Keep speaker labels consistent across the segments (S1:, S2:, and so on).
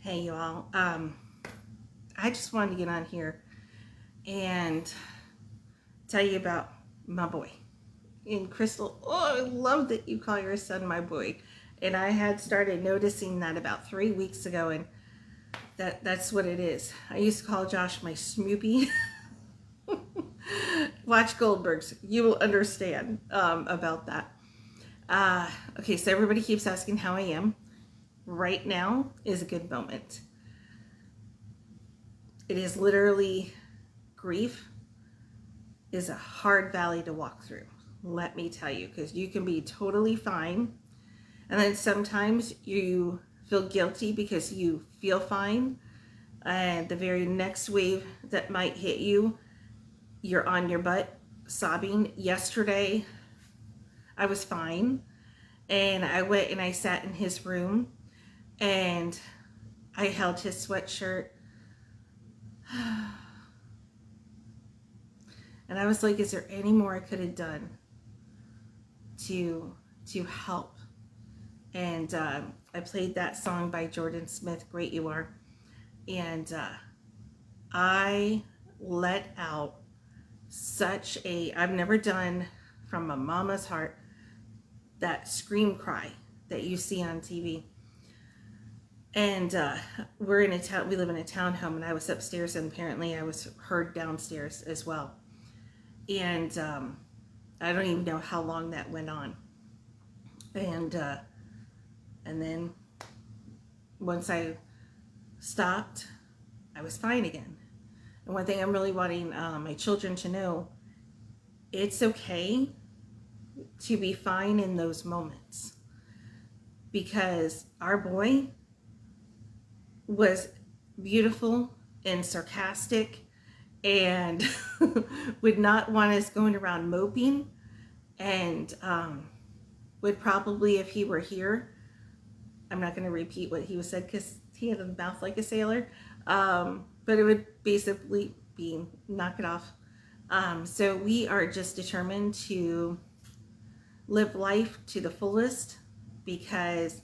S1: Hey, you all. I just wanted to get on here and tell you about my boy. And Crystal, oh, I love that you call your son my boy. And I had started noticing that about 3 weeks ago, and that's what it is. I used to call Josh my Snoopy. Watch Goldberg's. You will understand about that. Okay, so everybody keeps asking how I am. Right now is a good moment. It is literally grief is a hard valley to walk through. Let me tell you, because you can be totally fine, and then sometimes you feel guilty because you feel fine, and the very next wave that might hit you, you're on your butt sobbing. Yesterday, I was fine, and I went and I sat in his room, and I held his sweatshirt. And I was like, is there any more I could have done to help? And I played that song by Jordan Smith, Great You Are. And I let out such a, I've never done from a mama's heart, that scream cry that you see on TV. And we're in a town, we live in a townhome, and I was upstairs, and apparently I was heard downstairs as well. And I don't even know how long that went on. And then once I stopped, I was fine again. And one thing I'm really wanting my children to know, it's okay to be fine in those moments, because our boy was beautiful and sarcastic and would not want us going around moping, and would probably, if he were here, I'm not going to repeat what he was said because he had a mouth like a sailor, but it would basically be knock it off. So we are just determined to live life to the fullest, because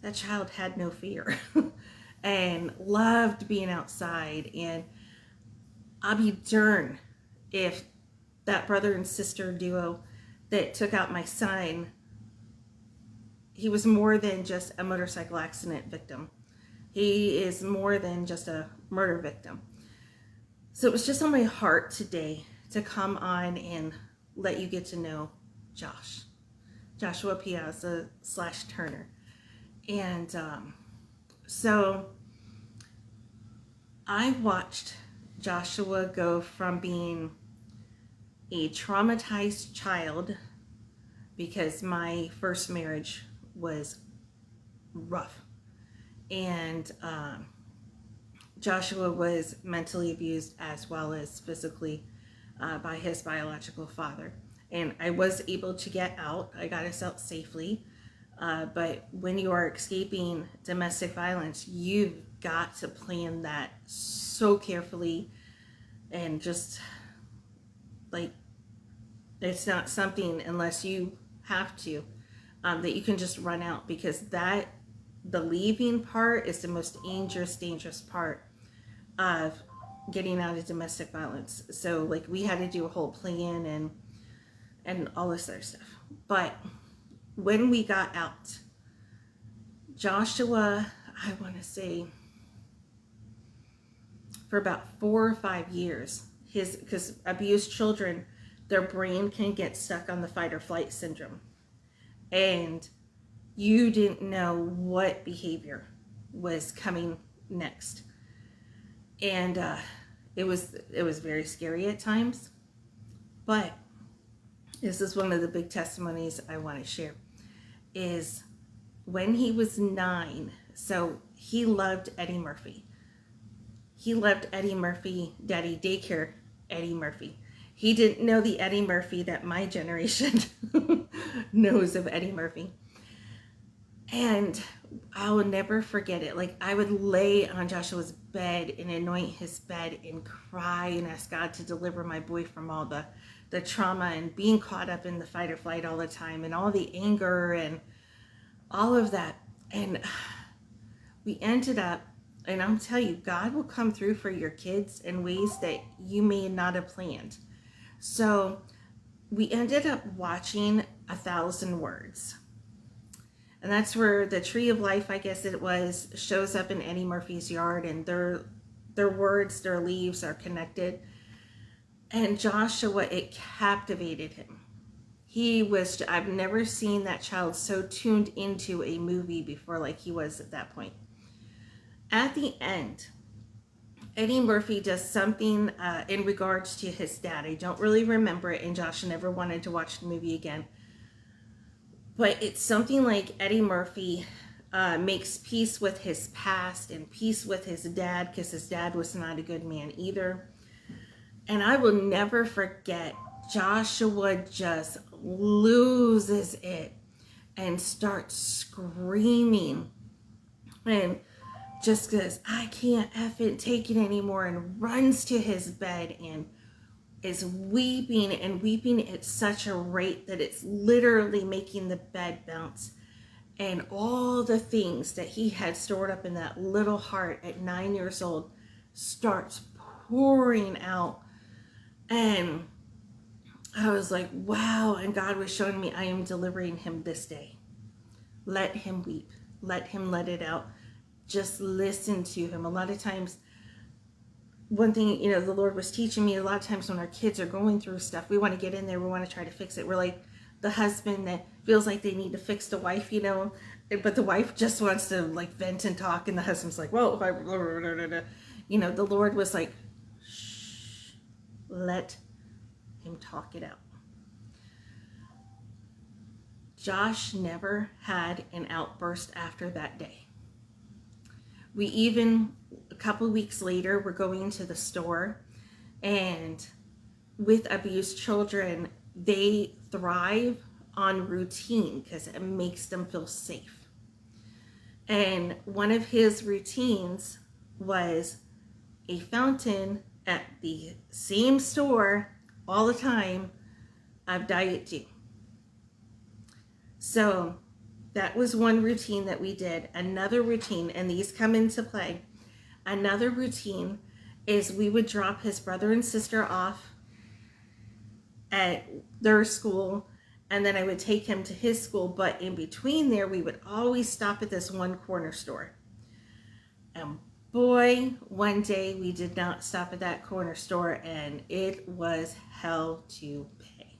S1: that child had no fear and loved being outside. And I'll be darned if that brother and sister duo that took out my son, he was more than just a motorcycle accident victim. He is more than just a murder victim. So it was just on my heart today to come on and let you get to know Joshua Piazza / Turner. And so I watched Joshua go from being a traumatized child, because my first marriage was rough, and Joshua was mentally abused as well as physically by his biological father. And I was able to get out. I got us out safely. But when you are escaping domestic violence, you've got to plan that so carefully, and just like, it's not something, unless you have to, that you can just run out, because the leaving part is the most dangerous part of getting out of domestic violence. So like, we had to do a whole plan and all this other stuff. But when we got out, Joshua, I want to say for about 4 or 5 years, because abused children, their brain can get stuck on the fight or flight syndrome. And you didn't know what behavior was coming next. And it was very scary at times. But this is one of the big testimonies I want to share, is when he was 9, so he loved Eddie Murphy. He loved Eddie Murphy, Daddy Daycare Eddie Murphy. He didn't know the Eddie Murphy that my generation knows of Eddie Murphy. And I will never forget it. Like, I would lay on Joshua's bed and anoint his bed and cry and ask God to deliver my boy from all the trauma and being caught up in the fight or flight all the time, and all the anger and all of that. And we ended up And I'm telling you, God will come through for your kids in ways that you may not have planned. So we ended up watching 1,000 Words. And that's where the tree of life, I guess it was, shows up in Eddie Murphy's yard, and their words, their leaves are connected. And Joshua, it captivated him. I've never seen that child so tuned into a movie before like he was at that point. At the end, Eddie Murphy does something in regards to his dad. I don't really remember it, and Josh never wanted to watch the movie again. But it's something like Eddie Murphy makes peace with his past and peace with his dad, because his dad was not a good man either. And I will never forget, Joshua just loses it and starts screaming and just goes, I can't effing take it anymore, and runs to his bed and is weeping and weeping at such a rate that it's literally making the bed bounce. And all the things that he had stored up in that little heart at 9 years old starts pouring out. And I was like, wow. And God was showing me, I am delivering him this day. Let him weep. Let him let it out. Just listen to him. A lot of times, one thing, the Lord was teaching me, a lot of times when our kids are going through stuff, we want to get in there, we want to try to fix it. We're like the husband that feels like they need to fix the wife, but the wife just wants to like vent and talk, and the husband's like, well, the Lord was like, shh, let him talk it out. Josh never had an outburst after that day. We even, a couple of weeks later, we're going to the store, and with abused children, they thrive on routine because it makes them feel safe. And one of his routines was a fountain at the same store all the time of Diet Dew. So that was one routine that we did. Another routine, and these come into play. Another routine is we would drop his brother and sister off at their school, and then I would take him to his school. But in between there, we would always stop at this one corner store. And boy, one day we did not stop at that corner store, and it was hell to pay.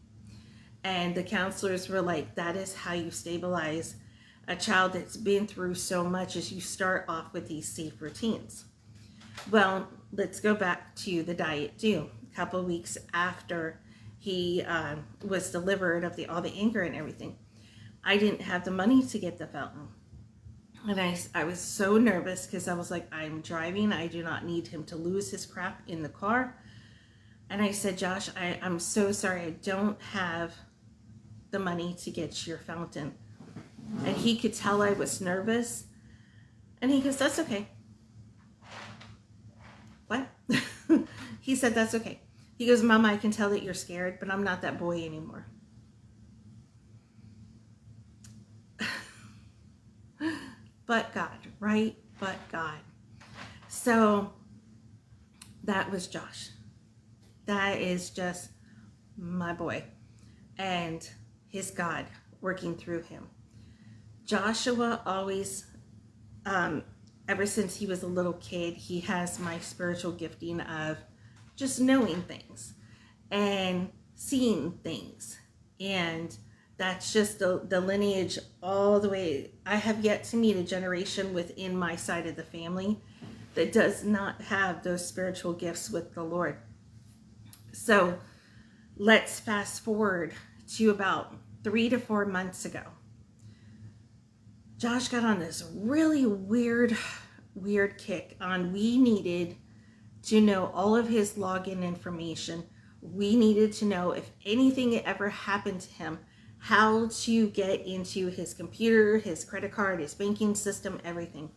S1: And the counselors were like, that is how you stabilize a child that's been through so much, as you start off with these safe routines. Well, let's go back to the Diet Dew. A couple of weeks after he was delivered of all the anger and everything, I didn't have the money to get the fountain. And I was so nervous because I was like, I'm driving. I do not need him to lose his crap in the car. And I said, Josh, I'm so sorry. I don't have the money to get your fountain. And he could tell I was nervous. And he goes, that's okay. What? He said, that's okay. He goes, Mama, I can tell that you're scared, but I'm not that boy anymore. But God, right? But God. So that was Josh. That is just my boy. And his God working through him. Joshua always, ever since he was a little kid, he has my spiritual gifting of just knowing things and seeing things. And that's just the lineage all the way. I have yet to meet a generation within my side of the family that does not have those spiritual gifts with the Lord. So let's fast forward to about 3 to 4 months ago. Josh got on this really weird kick on we needed to know all of his login information. We needed to know if anything ever happened to him, how to get into his computer, his credit card, his banking system, everything.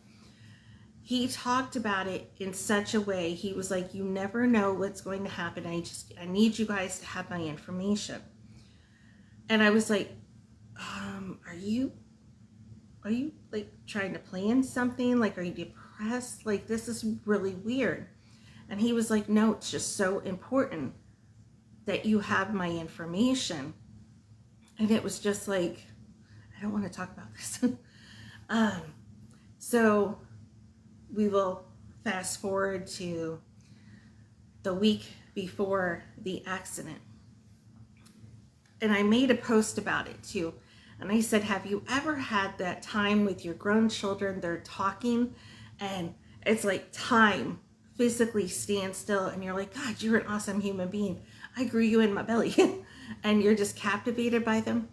S1: He talked about it in such a way. He was like, you never know what's going to happen. I need you guys to have my information. And I was like, are you like trying to plan something? Like, are you depressed. Like, this is really weird. And he was like, no, it's just so important that you have my information. And it was just like, I don't want to talk about this. So we will fast forward to the week before the accident. And I made a post about it too. And I said, have you ever had that time with your grown children? They're talking and it's like time physically stands still. And you're like, God, you're an awesome human being. I grew you in my belly. And you're just captivated by them.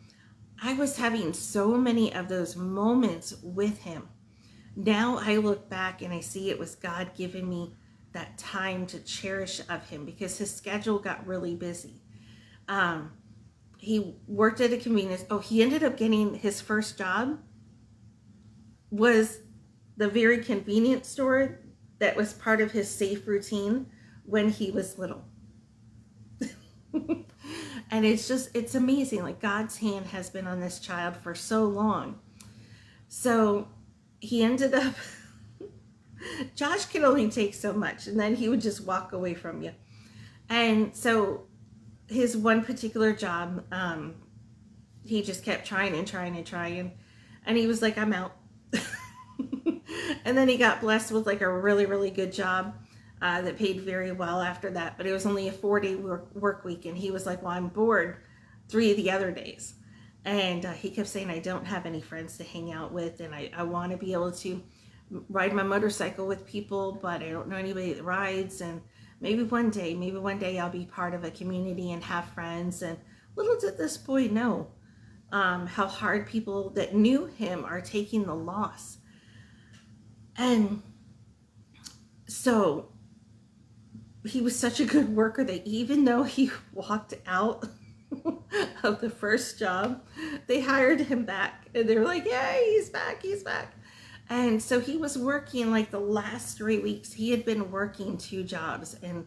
S1: I was having so many of those moments with him. Now I look back and I see it was God giving me that time to cherish of him because his schedule got really busy. He worked at a convenience. Oh, he ended up getting his first job was the very convenience store that was part of his safe routine when he was little. And it's amazing. Like, God's hand has been on this child for so long. So he ended up, Josh can only take so much, and then he would just walk away from you. And so his one particular job, he just kept trying. And he was like, I'm out. And then he got blessed with like a really, really good job that paid very well after that. But it was only a 4-day work week. And he was like, well, I'm bored 3 of the other days. And he kept saying, I don't have any friends to hang out with. And I want to be able to ride my motorcycle with people, but I don't know anybody that rides. And maybe one day I'll be part of a community and have friends. And little did this boy know how hard people that knew him are taking the loss. And so he was such a good worker that even though he walked out of the first job, they hired him back. And they were like, yay, he's back. And so he was working like the last 3 weeks. He had been working 2 jobs and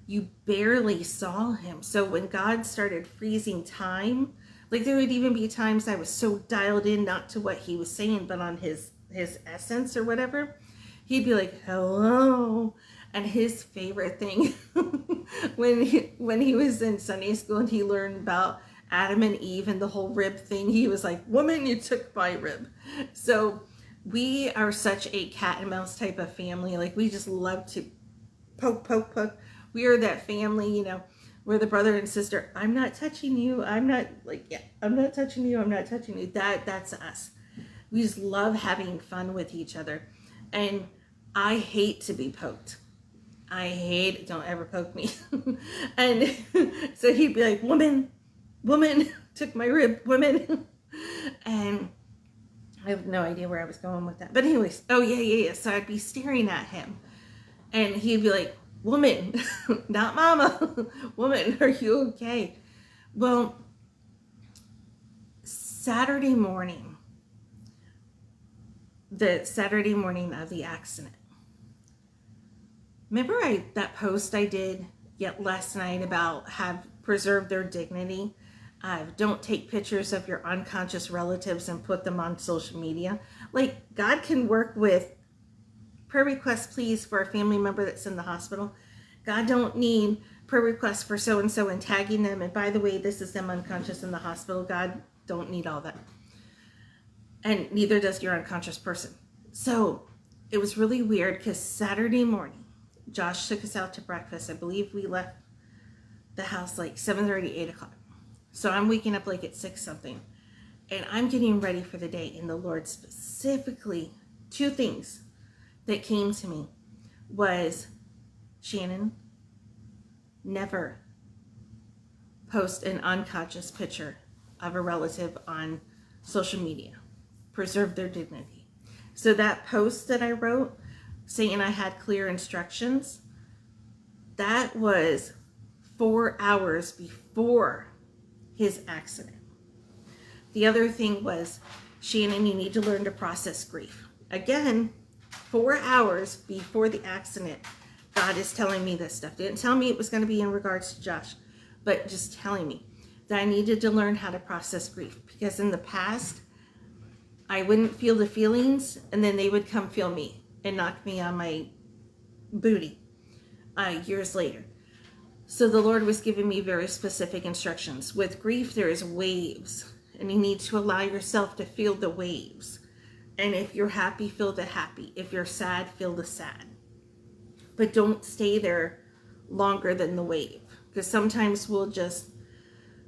S1: you barely saw him. So when God started freezing time, like there would even be times I was so dialed in, not to what he was saying, but on his essence or whatever, he'd be like, hello. And his favorite thing when he was in Sunday school and he learned about Adam and Eve and the whole rib thing, he was like, woman, you took my rib. So we are such a cat and mouse type of family. Like, we just love to poke. We are that family, you know, where the brother and sister, I'm not touching you. I'm not touching you. That's us. We just love having fun with each other. And I hate to be poked. I hate it. Don't ever poke me. And so he'd be like, woman, took my rib, woman. And I have no idea where I was going with that. But anyways, oh yeah. So I'd be staring at him and he'd be like, woman, not mama, woman, are you okay? Well, Saturday morning of the accident, remember that post I did yet last night about have preserved their dignity? Don't take pictures of your unconscious relatives and put them on social media. Like, God can work with prayer requests, please, for a family member that's in the hospital. God don't need prayer requests for so-and-so and tagging them. And by the way, this is them unconscious in the hospital. God don't need all that. And neither does your unconscious person. So it was really weird because Saturday morning, Josh took us out to breakfast. I believe we left the house like 7:30, 8 o'clock. So I'm waking up like at 6 something. And I'm getting ready for the day. And the Lord specifically, 2 things that came to me was, Shannon, never post an unconscious picture of a relative on social media. Preserve their dignity. So that post that I wrote saying I had clear instructions, that was 4 hours before his accident. The other thing was, Shannon, you need to learn to process grief. Again, 4 hours before the accident, God is telling me this stuff. Didn't tell me it was going to be in regards to Josh, but just telling me that I needed to learn how to process grief. Because in the past, I wouldn't feel the feelings and then they would come feel me. and knocked me on my booty years later. So the Lord was giving me very specific instructions. With grief, there is waves, and you need to allow yourself to feel the waves. And if you're happy, feel the happy. If you're sad, feel the sad. But don't stay there longer than the wave, because sometimes we'll just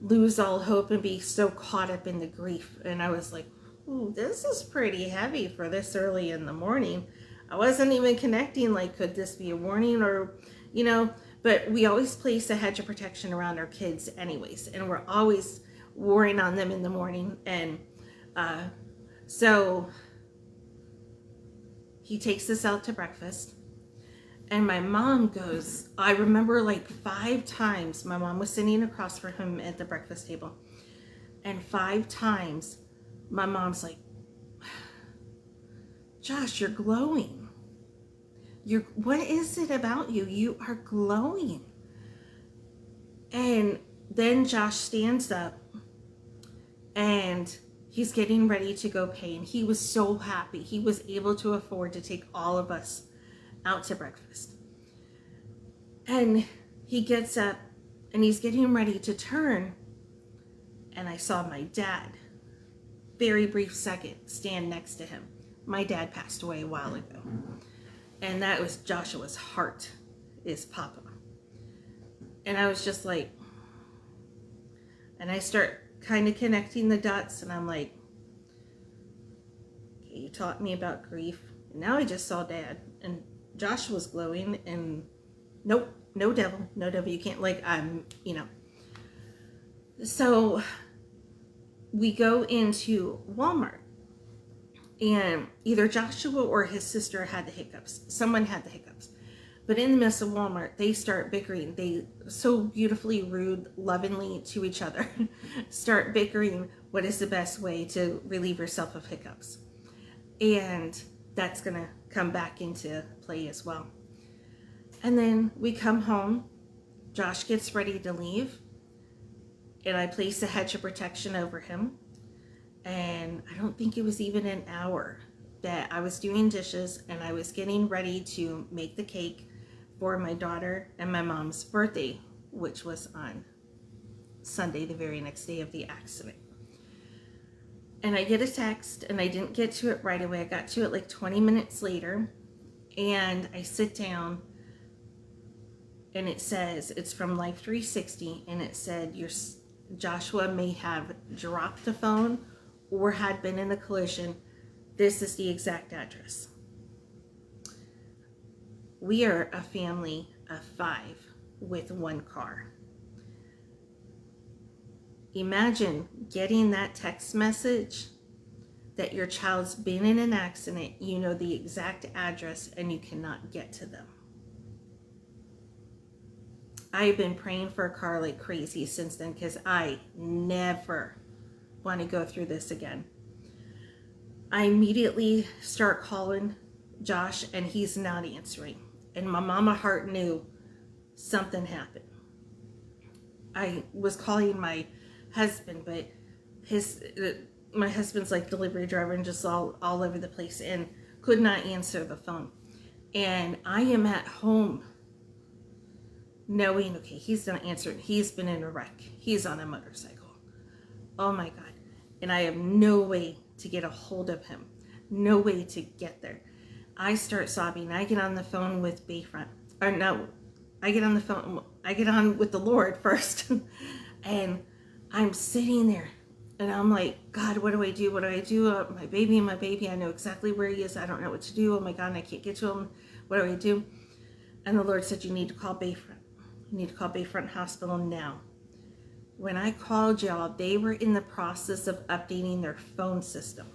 S1: lose all hope and be so caught up in the grief. And I was like, ooh, this is pretty heavy for this early in the morning. I wasn't even connecting, like, could this be a warning, or, you know, but we always place a hedge of protection around our kids anyways, and we're always worrying on them in the morning. And so he takes us out to breakfast, and my mom goes, I remember like 5 times my mom was sitting across from him at the breakfast table, and 5 times my mom's like, Josh, you're glowing. What is it about you? You are glowing. And then Josh stands up and he's getting ready to go pay. And he was so happy. He was able to afford to take all of us out to breakfast. And he gets up and he's getting ready to turn. And I saw my dad, very brief second, stand next to him. My dad passed away a while ago. And that was Joshua's heart, is Papa. And I was just like, and I start kind of connecting the dots, and I'm like, okay, you taught me about grief, and now I just saw Dad, and Joshua's glowing, and nope, no devil, you can't, like, you know. So we go into Walmart. And either Joshua or his sister had the hiccups. Someone had the hiccups. But in the midst of Walmart, they start bickering. They so beautifully rude, lovingly to each other, start bickering what is the best way to relieve yourself of hiccups. And that's going to come back into play as well. And then we come home. Josh gets ready to leave. And I place a hedge of protection over him. And I don't think it was even an hour that I was doing dishes and I was getting ready to make the cake for my daughter and my mom's birthday, which was on Sunday, the very next day of the accident. And I get a text, and I didn't get to it right away. I got to it like 20 minutes later, and I sit down, and it says, it's from Life 360, and it said, Joshua may have dropped the phone or had been in a collision. This is the exact address. We are a family of 5 with 1 car. Imagine getting that text message that your child's been in an accident, you know the exact address, and you cannot get to them. I've been praying for a car like crazy since then, because I never want to go through this again. I immediately start calling Josh, and he's not answering. And my mama heart knew something happened. I was calling my husband, but my husband's like delivery driver and just all over the place, and could not answer the phone. And I am at home knowing, okay, he's not answering. He's been in a wreck. He's on a motorcycle. Oh my God. And I have no way to get a hold of him. No way to get there. I start sobbing. I get on the phone with Bayfront. Or no, I get on the phone. I get on with the Lord first. And I'm sitting there. And I'm like, God, what do I do? What do I do? My baby. I know exactly where he is. I don't know what to do. Oh my God, and I can't get to him. What do I do? And the Lord said, you need to call Bayfront. You need to call Bayfront Hospital now. When I called y'all, they were in the process of updating their phone system.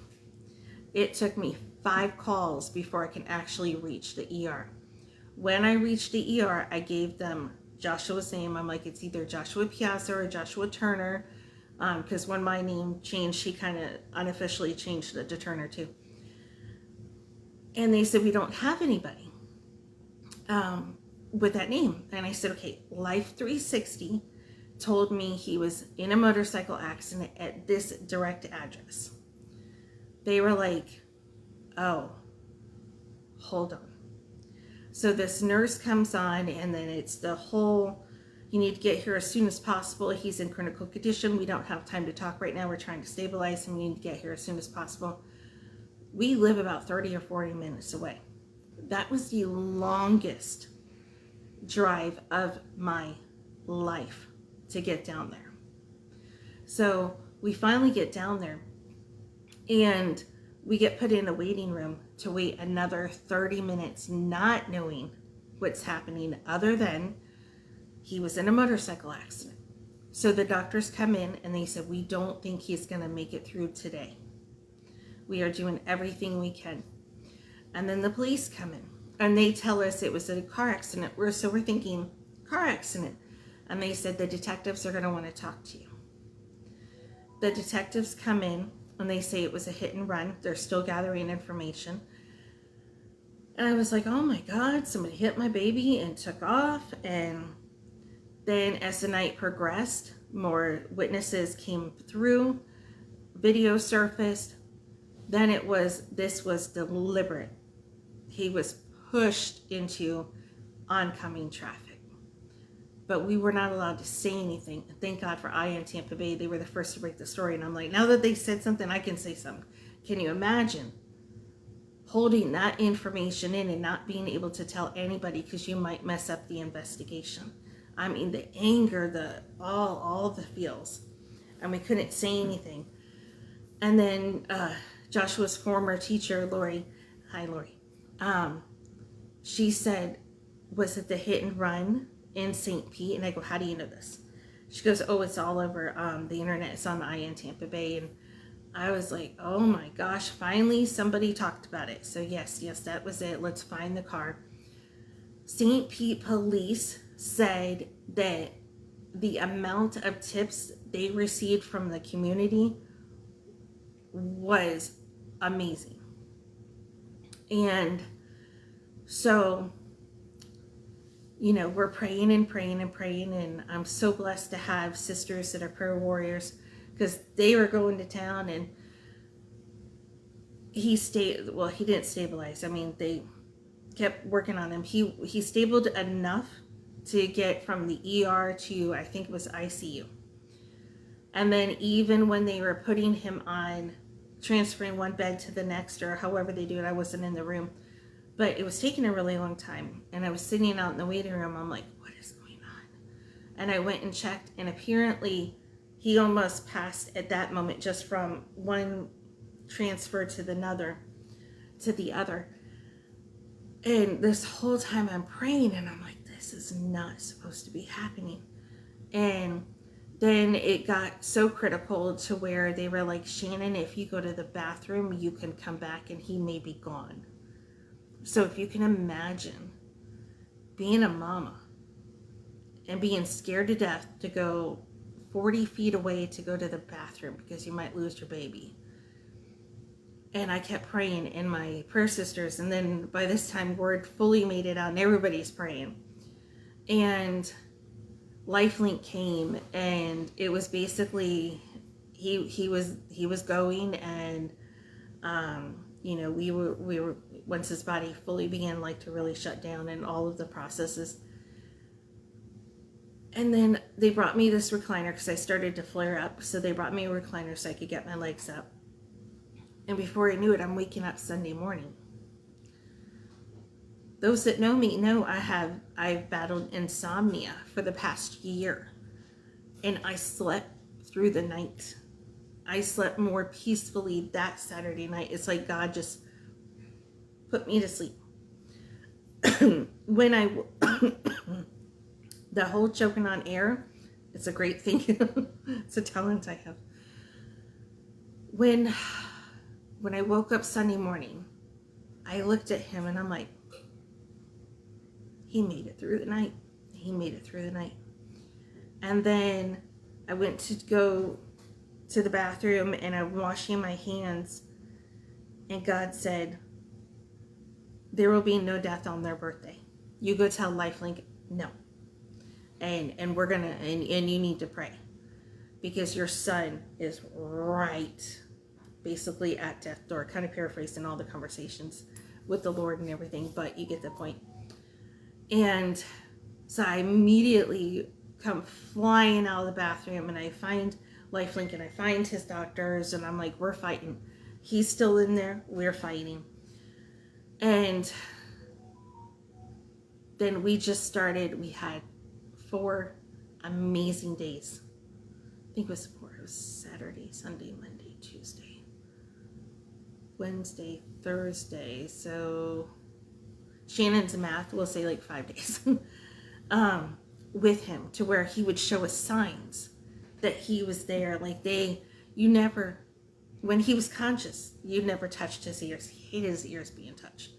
S1: It took me 5 calls before I can actually reach the ER. When I reached the ER, I gave them Joshua's name. I'm like, it's either Joshua Piazza or Joshua Turner, because when my name changed, she kind of unofficially changed it to Turner too. And they said, we don't have anybody with that name. And I said, okay, Life 360 told me he was in a motorcycle accident at this direct address. They were like, oh, hold on. So this nurse comes on, and then it's the whole, you need to get here as soon as possible. He's in critical condition. We don't have time to talk right now. We're trying to stabilize him. We need to get here as soon as possible. We live about 30 or 40 minutes away. That was the longest drive of my life to get down there. So we finally get down there, and we get put in a waiting room to wait another 30 minutes, not knowing what's happening other than he was in a motorcycle accident. So the doctors come in and they said, we don't think he's going to make it through today. We are doing everything we can. And then the police come in and they tell us it was a car accident. So we're thinking, car accident. And they said the detectives are going to want to talk to you. The detectives come in and they say it was a hit and run. They're still gathering information. And I was like, oh my God, somebody hit my baby and took off. And then as the night progressed, more witnesses came through, video surfaced. Then this was deliberate. He was pushed into oncoming traffic. But we were not allowed to say anything. Thank God for in Tampa Bay. They were the first to break the story. And I'm like, now that they said something, I can say something. Can you imagine holding that information in and not being able to tell anybody because you might mess up the investigation? I mean, the anger, all the feels. And we couldn't say anything. And then Joshua's former teacher, Lori, hi Lori, she said, was it the hit and run in St. Pete? And I go, how do you know this? She goes, oh, it's all over the internet. It's on the in Tampa Bay. And I was like, oh my gosh, finally somebody talked about it. So yes, that was it. Let's find the car. St. Pete police said that the amount of tips they received from the community was amazing. And so, you know, we're praying and praying and praying, and I'm so blessed to have sisters that are prayer warriors, because they were going to town, and he didn't stabilize. I mean, they kept working on him. He stabled enough to get from the ER to, I think it was ICU. And then even when they were putting him on, transferring one bed to the next, or however they do it, I wasn't in the room, but it was taking a really long time. And I was sitting out in the waiting room. I'm like, what is going on? And I went and checked, and apparently he almost passed at that moment, just from one transfer to the other. And this whole time I'm praying, and I'm like, this is not supposed to be happening. And then it got so critical to where they were like, Shannon, if you go to the bathroom, you can come back and he may be gone. So if you can imagine being a mama and being scared to death to go 40 feet away to go to the bathroom because you might lose your baby. And I kept praying in my prayer sisters. And then by this time, word fully made it out and everybody's praying. And LifeLink came, and it was basically, he was going, and, you know, we were, once his body fully began like to really shut down and all of the processes. And then they brought me this recliner because I started to flare up. So they brought me a recliner so I could get my legs up. And before I knew it, I'm waking up Sunday morning. Those that know me know I've battled insomnia for the past year. And I slept through the night. I slept more peacefully that Saturday night. It's like God just put me to sleep. When the whole choking on air, it's a great thing. It's a talent I have. When I woke up Sunday morning, I looked at him and I'm like, he made it through the night. He made it through the night. And then I went to go to the bathroom and I'm washing my hands, and God said, there will be no death on their birthday. You go tell LifeLink no. And we're gonna, and you need to pray, because your son is right basically at death door. Kind of paraphrasing all the conversations. with the Lord and everything, but you get the point. And so I immediately come flying out of the bathroom, and I find Lifelink, and I find his doctors, and I'm like, we're fighting. He's still in there, we're fighting. And then we just started, we had 4 amazing days. I think it was 4. It was Saturday, Sunday, Monday, Tuesday, Wednesday, Thursday. So Shannon's math, we'll say like 5 days with him, to where he would show us signs that he was there. Like you never, when he was conscious, you never touched his ears. He hated his ears being touched.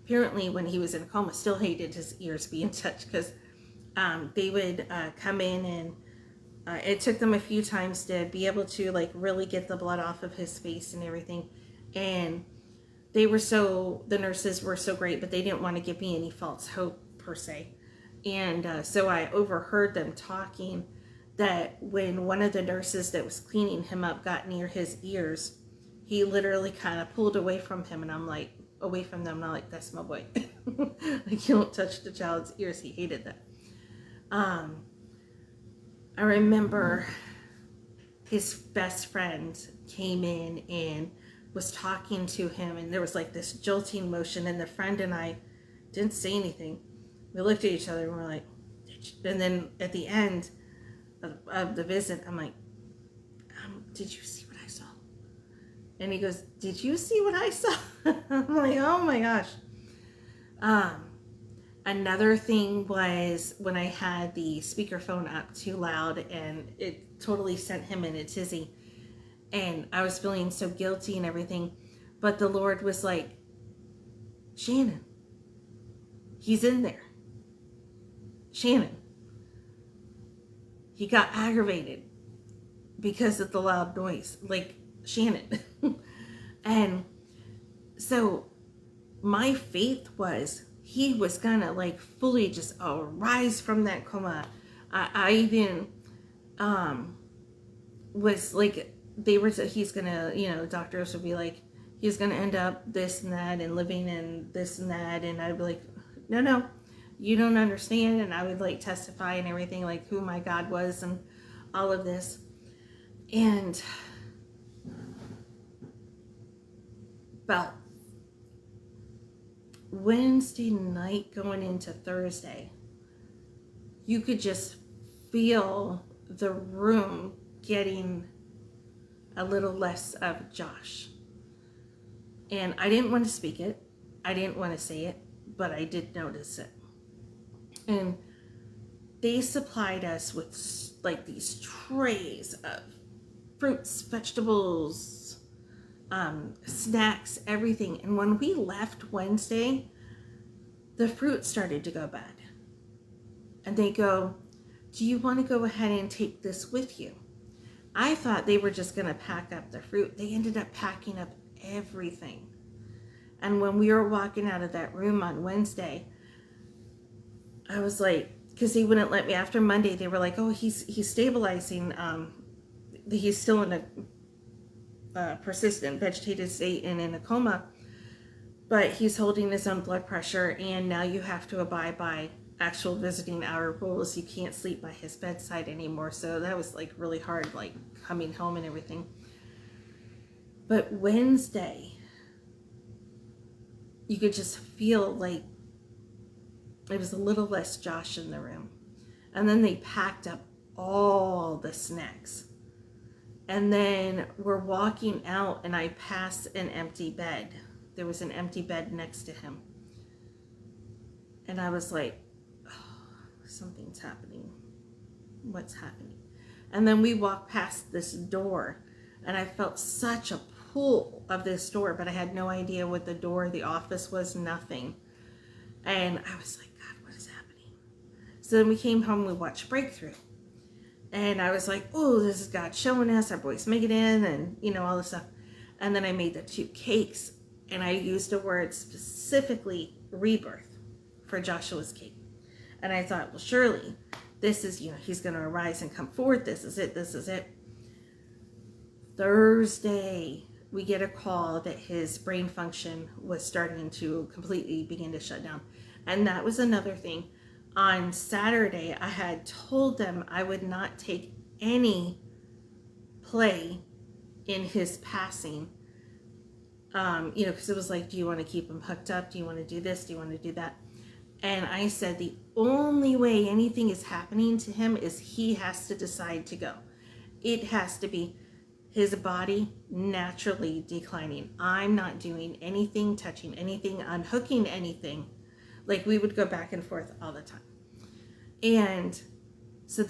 S1: Apparently when he was in a coma, still hated his ears being touched, because they would come in, and it took them a few times to be able to like really get the blood off of his face and everything. And the nurses were so great, but they didn't want to give me any false hope per se. And so I overheard them talking that when one of the nurses that was cleaning him up got near his ears, he literally kind of pulled away from him. And I'm like, away from them, and I'm like, that's my boy. Like, you don't touch the child's ears. He hated that. I remember his best friend came in and was talking to him, and there was like this jolting motion, and the friend and I didn't say anything. We looked at each other and we're like, and then at the end of the visit, I'm like, did you see what I saw? And he goes, did you see what I saw? I'm like, oh my gosh. Another thing was when I had the speakerphone up too loud, and it totally sent him in a tizzy. And I was feeling so guilty and everything. But the Lord was like, Shannon, he's in there. Shannon, he got aggravated because of the loud noise. Like, Shannon. And so my faith was he was gonna like fully just arise from that coma. I even was like, he's gonna, doctors would be like, he's gonna end up this and that and living in this and that, and I'd be like, no, you don't understand. And I would like testify and everything, like who my God was and all of this. And about Wednesday night going into Thursday, you could just feel the room getting a little less of Josh. And I didn't want to speak it. I didn't want to say it, but I did notice it. And they supplied us with like these trays of fruits, vegetables, snacks, everything. And when we left Wednesday, the fruit started to go bad. And they go, do you want to go ahead and take this with you? I thought they were just going to pack up the fruit. They ended up packing up everything. And when we were walking out of that room on Wednesday, I was like, because they wouldn't let me, after Monday, they were like, oh, he's stabilizing. He's still in a persistent vegetative state and in a coma, but he's holding his own blood pressure, and now you have to abide by actual visiting hour rules. You can't sleep by his bedside anymore. So that was like really hard, like coming home and everything. But Wednesday, you could just feel like it was a little less Josh in the room. And then they packed up all the snacks. And then we're walking out, and I pass an empty bed. There was an empty bed next to him. And I was like, oh, something's happening. What's happening? And then we walked past this door, and I felt such a pull of this door, but I had no idea what the door of the office was, nothing. And I was like, God, what is happening? So then we came home, we watched Breakthrough. And I was like, oh, this is God showing us, our boys make it in, and all this stuff. And then I made the 2 cakes, and I used a word specifically, rebirth, for Joshua's cake. And I thought, well, surely this is, he's going to arise and come forward. This is it. This is it. Thursday, we get a call that his brain function was starting to completely begin to shut down. And that was another thing. On Saturday, I had told them I would not take any play in his passing. Because it was like, do you want to keep him hooked up? Do you want to do this? Do you want to do that? And I said, the only way anything is happening to him is he has to decide to go. It has to be his body naturally declining. I'm not doing anything, touching anything, unhooking anything. Like, we would go back and forth all the time. And so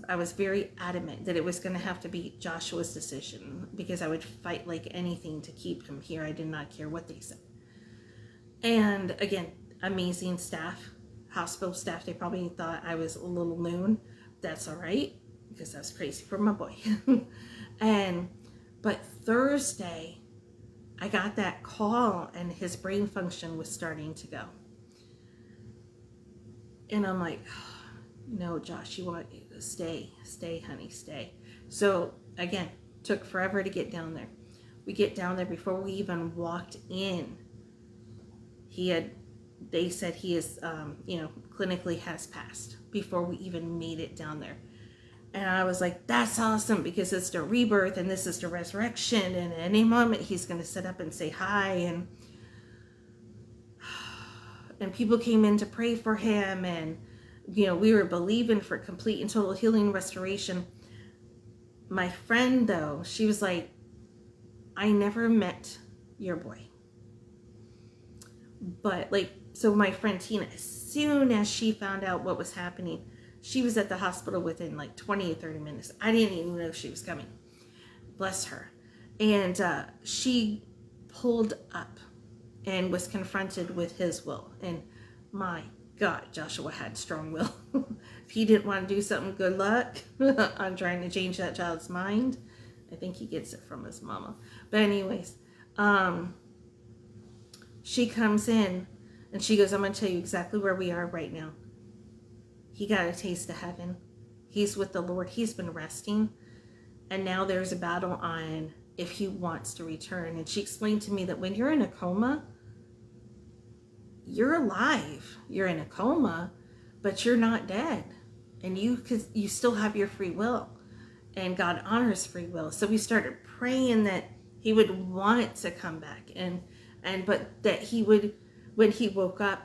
S1: I was very adamant that it was going to have to be Joshua's decision, because I would fight like anything to keep him here. I did not care what they said. And again, amazing staff, hospital staff. They probably thought I was a little loon. That's all right, because that's crazy for my boy. But Thursday, I got that call and his brain function was starting to go. And I'm like, no, Josh, you want to stay, honey, stay. So again, took forever to get down there. We get down there, before we even walked in, they said he is, clinically has passed, before we even made it down there. And I was like, that's awesome, because it's the rebirth and this is the resurrection. And at any moment he's going to sit up and say hi. And people came in to pray for him. And, we were believing for complete and total healing, restoration. My friend, though, she was like, I never met your boy. But so my friend Tina, as soon as she found out what was happening, she was at the hospital within like 20 or 30 minutes. I didn't even know she was coming. Bless her. And she pulled up and was confronted with his will. And my God, Joshua had strong will. If he didn't want to do something, good luck on trying to change that child's mind. I think he gets it from his mama. But anyways, she comes in and she goes, I'm going to tell you exactly where we are right now. He got a taste of heaven. He's with the Lord. He's been resting. And now there's a battle on if he wants to return. And she explained to me that when you're in a coma, you're alive. You're in a coma, but you're not dead. And you still have your free will. And God honors free will. So we started praying that he would want to come back. But that he would, when he woke up,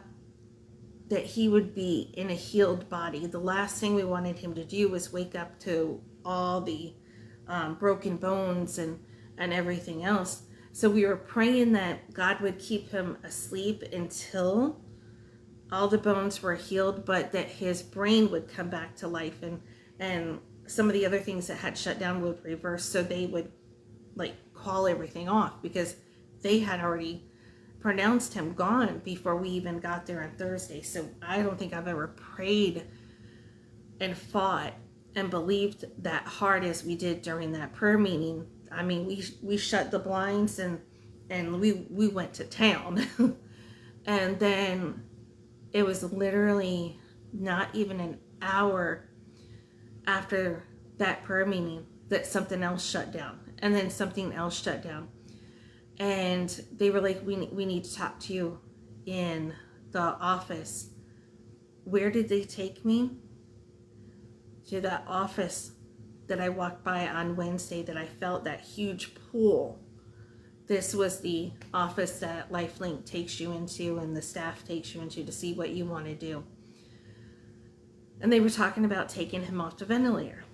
S1: that he would be in a healed body. The last thing we wanted him to do was wake up to all the broken bones and everything else. So we were praying that God would keep him asleep until all the bones were healed, but that his brain would come back to life, and some of the other things that had shut down would reverse, so they would call everything off, because they had already pronounced him gone before we even got there on Thursday. So I don't think I've ever prayed and fought and believed that hard as we did during that prayer meeting. I mean, we shut the blinds and we went to town. And then it was literally not even an hour after that prayer meeting that something else shut down, and then something else shut down. And they were like, we need to talk to you in the office. Where did they take me? To that office that I walked by on Wednesday, that I felt that huge pull. This was the office that LifeLink takes you into and the staff takes you into to see what you want to do. And they were talking about taking him off the ventilator.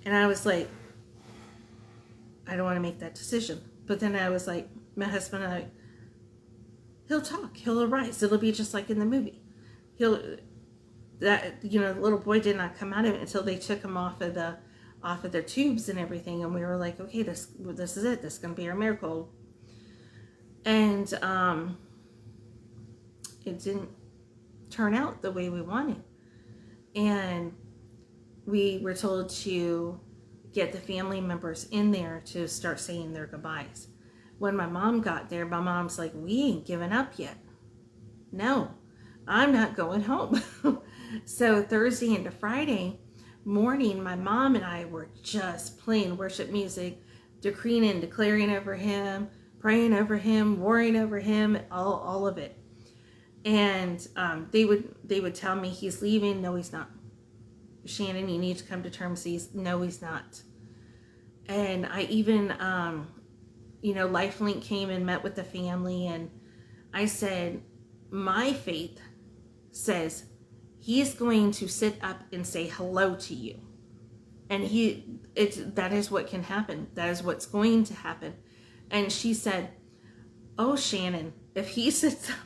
S1: And I was like, I don't want to make that decision. But then I was like, my husband and I, he'll talk, he'll arise. It'll be just like in the movie. The little boy did not come out of it until they took him off of the tubes and everything. And we were like, okay, this is it. This is going to be our miracle. And it didn't turn out the way we wanted. And we were told to get the family members in there to start saying their goodbyes. When my mom got there, my mom's like, we ain't giving up yet. No, I'm not going home. So Thursday into Friday morning, my mom and I were just playing worship music, decreeing and declaring over him, praying over him, warring over him, all of it. And they would tell me, he's leaving. No, he's not. Shannon, you need to come to terms. No, he's not. And I even, LifeLink came and met with the family, and I said, my faith says he's going to sit up and say hello to you. And that is what can happen. That is what's going to happen. And she said, oh, Shannon, if he sits up,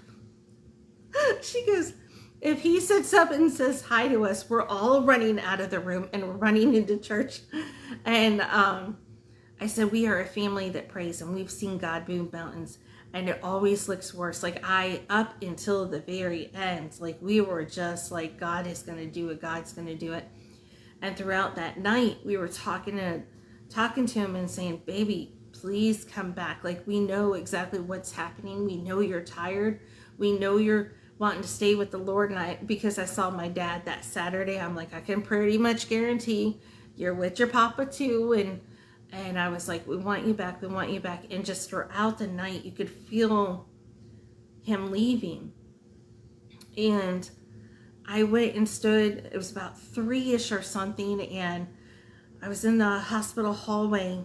S1: she goes, if he sits up and says hi to us, we're all running out of the room and we're running into church. And I said, we are a family that prays, and we've seen God move mountains, and it always looks worse. Like up until the very end, like we were just like, God is going to do it. God's going to do it. And throughout that night, we were talking to him and saying, baby, please come back. Like, we know exactly what's happening. We know you're tired. We know you're wanting to stay with the Lord. And because I saw my dad that Saturday, I'm like, I can pretty much guarantee you're with your papa too. And I was like, we want you back. We want you back. And just throughout the night, you could feel him leaving. And I went and stood, it was about 3-ish or something, and I was in the hospital hallway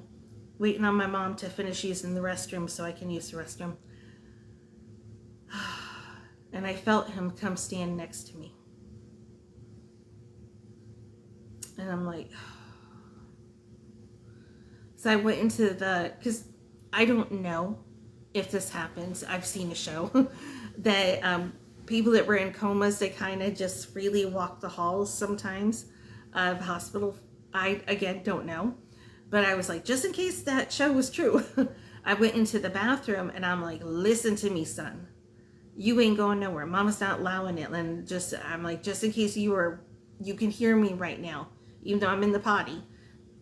S1: waiting on my mom to finish using the restroom so I can use the restroom. And I felt him come stand next to me. And I'm like, so I went into because I don't know if this happens. I've seen a show that people that were in comas, they kind of just freely walk the halls sometimes of hospital. I, again, don't know. But I was like, just in case that show was true, I went into the bathroom and I'm like, listen to me, son. You ain't going nowhere. Mama's not allowing it. And I'm like, just in case you can hear me right now, even though I'm in the potty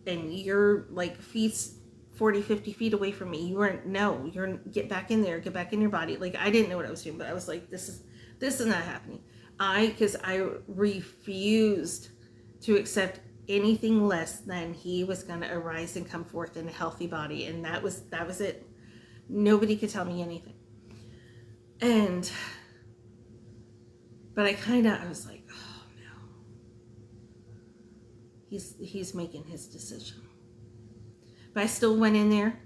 S1: and you're like 40, 50 feet away from me. You're get back in there, get back in your body. Like, I didn't know what I was doing, but I was like, this is not happening. Because I refused to accept anything less than he was going to arise and come forth in a healthy body. And that was it. Nobody could tell me anything. But I was like, oh no, he's making his decision. But I still went in there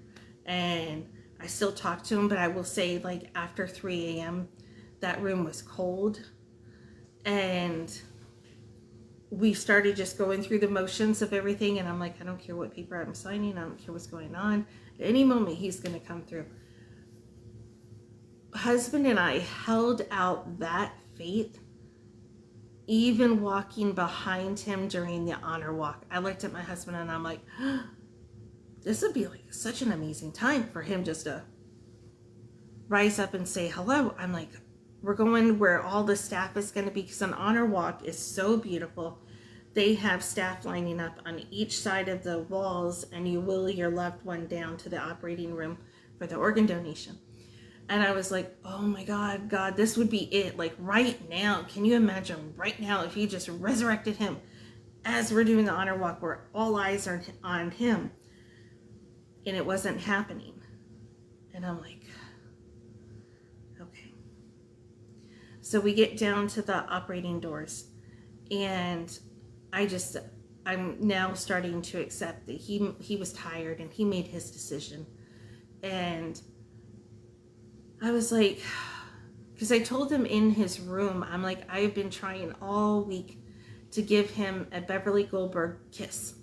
S1: and I still talked to him. But I will say, like, after 3 a.m., that room was cold, and we started just going through the motions of everything. And I'm like, I don't care what paper I'm signing. I don't care what's going on. At any moment, he's going to come through. Husband and I held out that faith, even walking behind him during the honor walk. I looked at my husband and I'm like, this would be like such an amazing time for him just to rise up and say hello. I'm like, we're going where all the staff is going to be, because an honor walk is so beautiful. They have staff lining up on each side of the walls, and you wheel your loved one down to the operating room for the organ donation. And I was like, oh my God, God, this would be it. Like right now, can you imagine right now if you just resurrected him as we're doing the honor walk, where all eyes are on him? And it wasn't happening. And I'm like, okay. So we get down to the operating doors, and I'm now starting to accept that he was tired and he made his decision. And I was like, because I told him in his room, I'm like, I've been trying all week to give him a Beverly Goldberg kiss.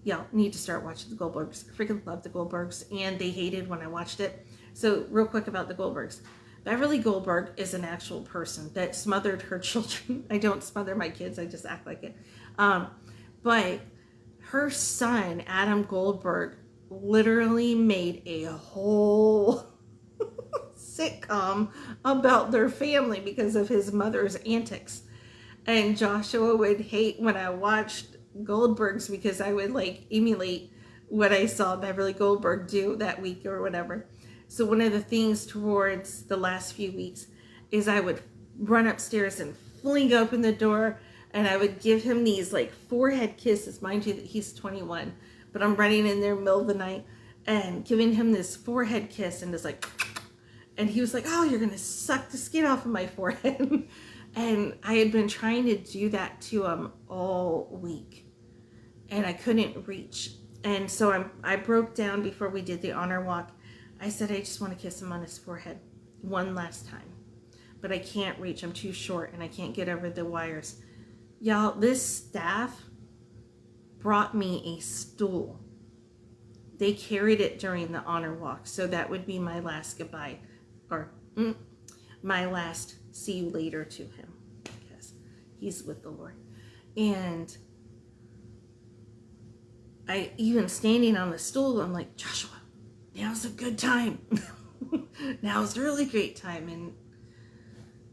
S1: Y'all need to start watching the Goldbergs. I freaking love the Goldbergs, and they hated when I watched it. So real quick about the Goldbergs. Beverly Goldberg is an actual person that smothered her children. I don't smother my kids, I just act like it. But her son, Adam Goldberg, literally made a whole sitcom about their family because of his mother's antics. And Joshua would hate when I watched Goldbergs, because I would like emulate what I saw Beverly Goldberg do that week or whatever. So one of the things towards the last few weeks is I would run upstairs and fling open the door, and I would give him these like forehead kisses. Mind you that he's 21, but I'm running in there in the middle of the night, and giving him this forehead kiss and just like, and he was like, oh, you're gonna suck the skin off of my forehead. And I had been trying to do that to him all week and I couldn't reach. And so I broke down before we did the honor walk. I said, I just want to kiss him on his forehead one last time, but I can't reach. I'm too short and I can't get over the wires. Y'all, this staff brought me a stool. They carried it during the honor walk. So that would be my last goodbye, or my last see you later to him, because he's with the Lord. And I, even standing on the stool, I'm like, Joshua, now's a good time. Now's a really great time. And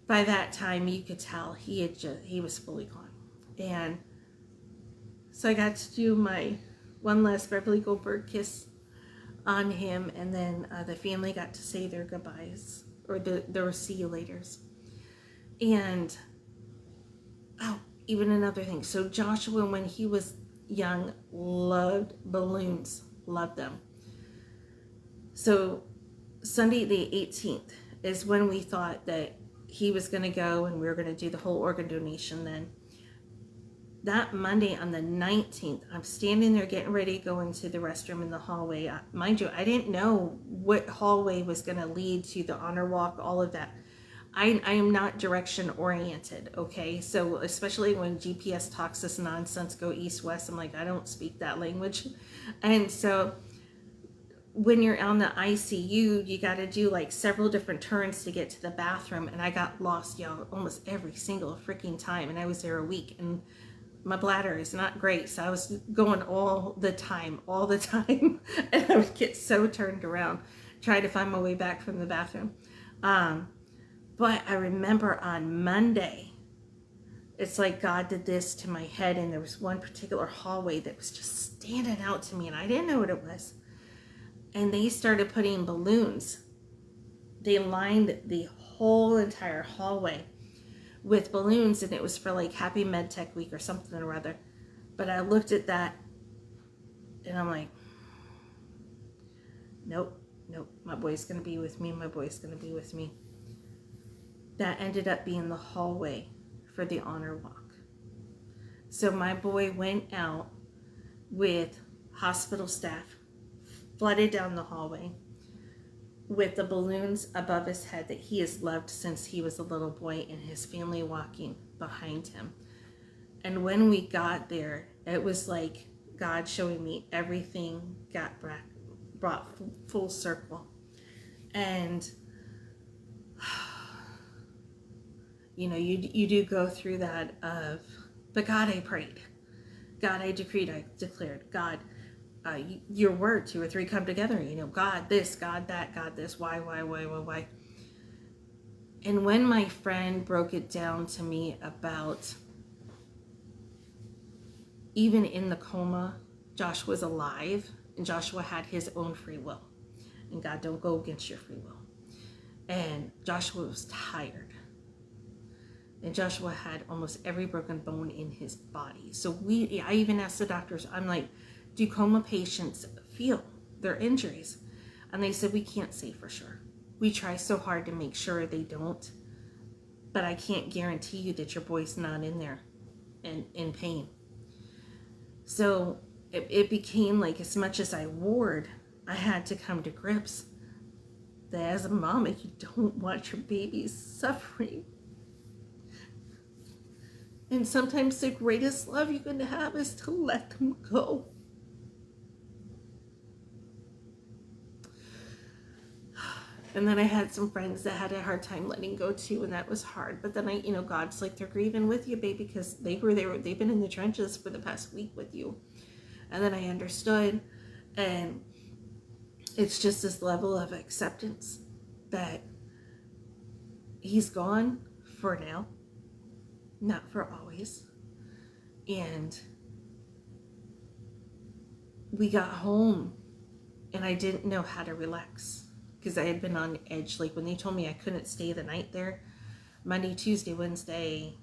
S1: by that time, you could tell he was fully gone. And so I got to do my one last Beverly Goldberg kiss on him, and then the family got to say their goodbyes, or their see you laters. And oh, even another thing. So Joshua, when he was young, loved balloons, loved them. So Sunday the 18th is when we thought that he was going to go and we were going to do the whole organ donation then. That Monday on the 19th, I'm standing there getting ready to go into the restroom in the hallway. Mind you, I didn't know what hallway was going to lead to the honor walk, all of that. I am not direction oriented, okay? So especially when GPS talks this nonsense, go east-west, I'm like, I don't speak that language. And so when you're on the ICU, you got to do like several different turns to get to the bathroom. And I got lost, y'all, almost every single freaking time. And I was there a week. And my bladder is not great, so I was going all the time, and I would get so turned around trying to find my way back from the bathroom. But I remember on Monday, it's like God did this to my head, and there was one particular hallway that was just standing out to me, and I didn't know what it was. And they started putting balloons. They lined the whole entire hallway with balloons, and it was for like Happy MedTech Week or something or other. But I looked at that and I'm like, nope, my boy's gonna be with me, That ended up being the hallway for the honor walk. So my boy went out with hospital staff, flooded down the hallway with the balloons above his head that he has loved since he was a little boy, and his family walking behind him. And when we got there, it was like God showing me everything got brought full circle. And you know, you do go through that of, but God, I prayed, God, I decreed, I declared, God, your word, 2 or 3 come together, you know, God this, God that, God this, why. And when my friend broke it down to me about, even in the coma, Joshua was alive, and Joshua had his own free will, and God don't go against your free will. And Joshua was tired, and Joshua had almost every broken bone in his body. So I even asked the doctors, I'm like, do coma patients feel their injuries? And they said, we can't say for sure. We try so hard to make sure they don't, but I can't guarantee you that your boy's not in there and in pain. So it became like, as much as I warred, I had to come to grips that as a mama, you don't want your babies suffering. And sometimes the greatest love you can have is to let them go. And then I had some friends that had a hard time letting go too, and that was hard. But then God's like, they're grieving with you, baby, because they've been in the trenches for the past week with you. And then I understood, and it's just this level of acceptance that he's gone for now, not for always. And we got home, and I didn't know how to relax, because I had been on edge. Like when they told me I couldn't stay the night there, Monday, Tuesday, Wednesday,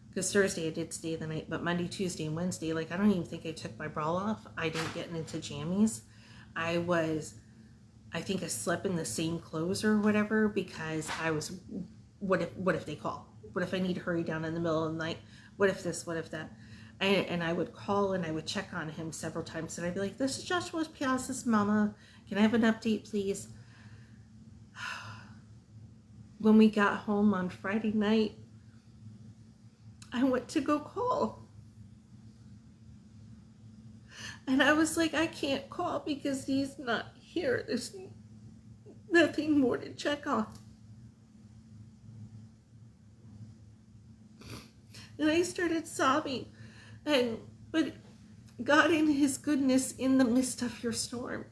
S1: because Thursday I did stay the night, but Monday, Tuesday, and Wednesday, like I don't even think I took my bra off. I didn't get into jammies. I think I slept in the same clothes or whatever, because I was, what if they call? What if I need to hurry down in the middle of the night? What if this, what if that? And I would call and I would check on him several times, and I'd be like, this is Josh Piazza's mama. Can I have an update, please? When we got home on Friday night, I went to go call. And I was like, I can't call because he's not here. There's nothing more to check on. And I started sobbing. But God, in his goodness, in the midst of your storm,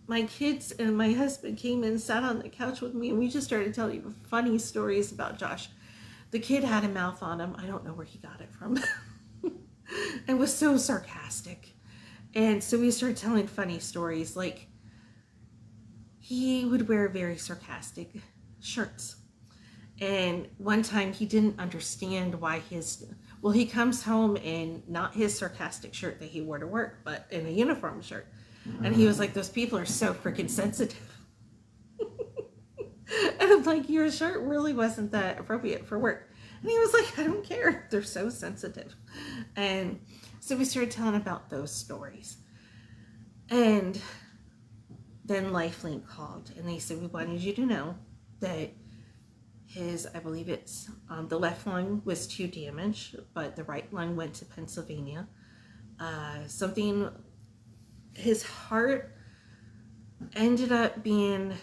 S1: my kids and my husband came and sat on the couch with me, and we just started telling funny stories about Josh. The kid had a mouth on him. I don't know where he got it from. And was so sarcastic. And so we started telling funny stories. Like, he would wear very sarcastic shirts. And one time he didn't understand why he comes home in not his sarcastic shirt that he wore to work, but in a uniform shirt. And he was like, those people are so freaking sensitive. And I'm like, your shirt really wasn't that appropriate for work. And he was like, I don't care. They're so sensitive. And so we started telling about those stories. And then Lifelink called, and they said, we wanted you to know that I believe it's, the left lung was too damaged, but the right lung went to Pennsylvania. His heart ended up being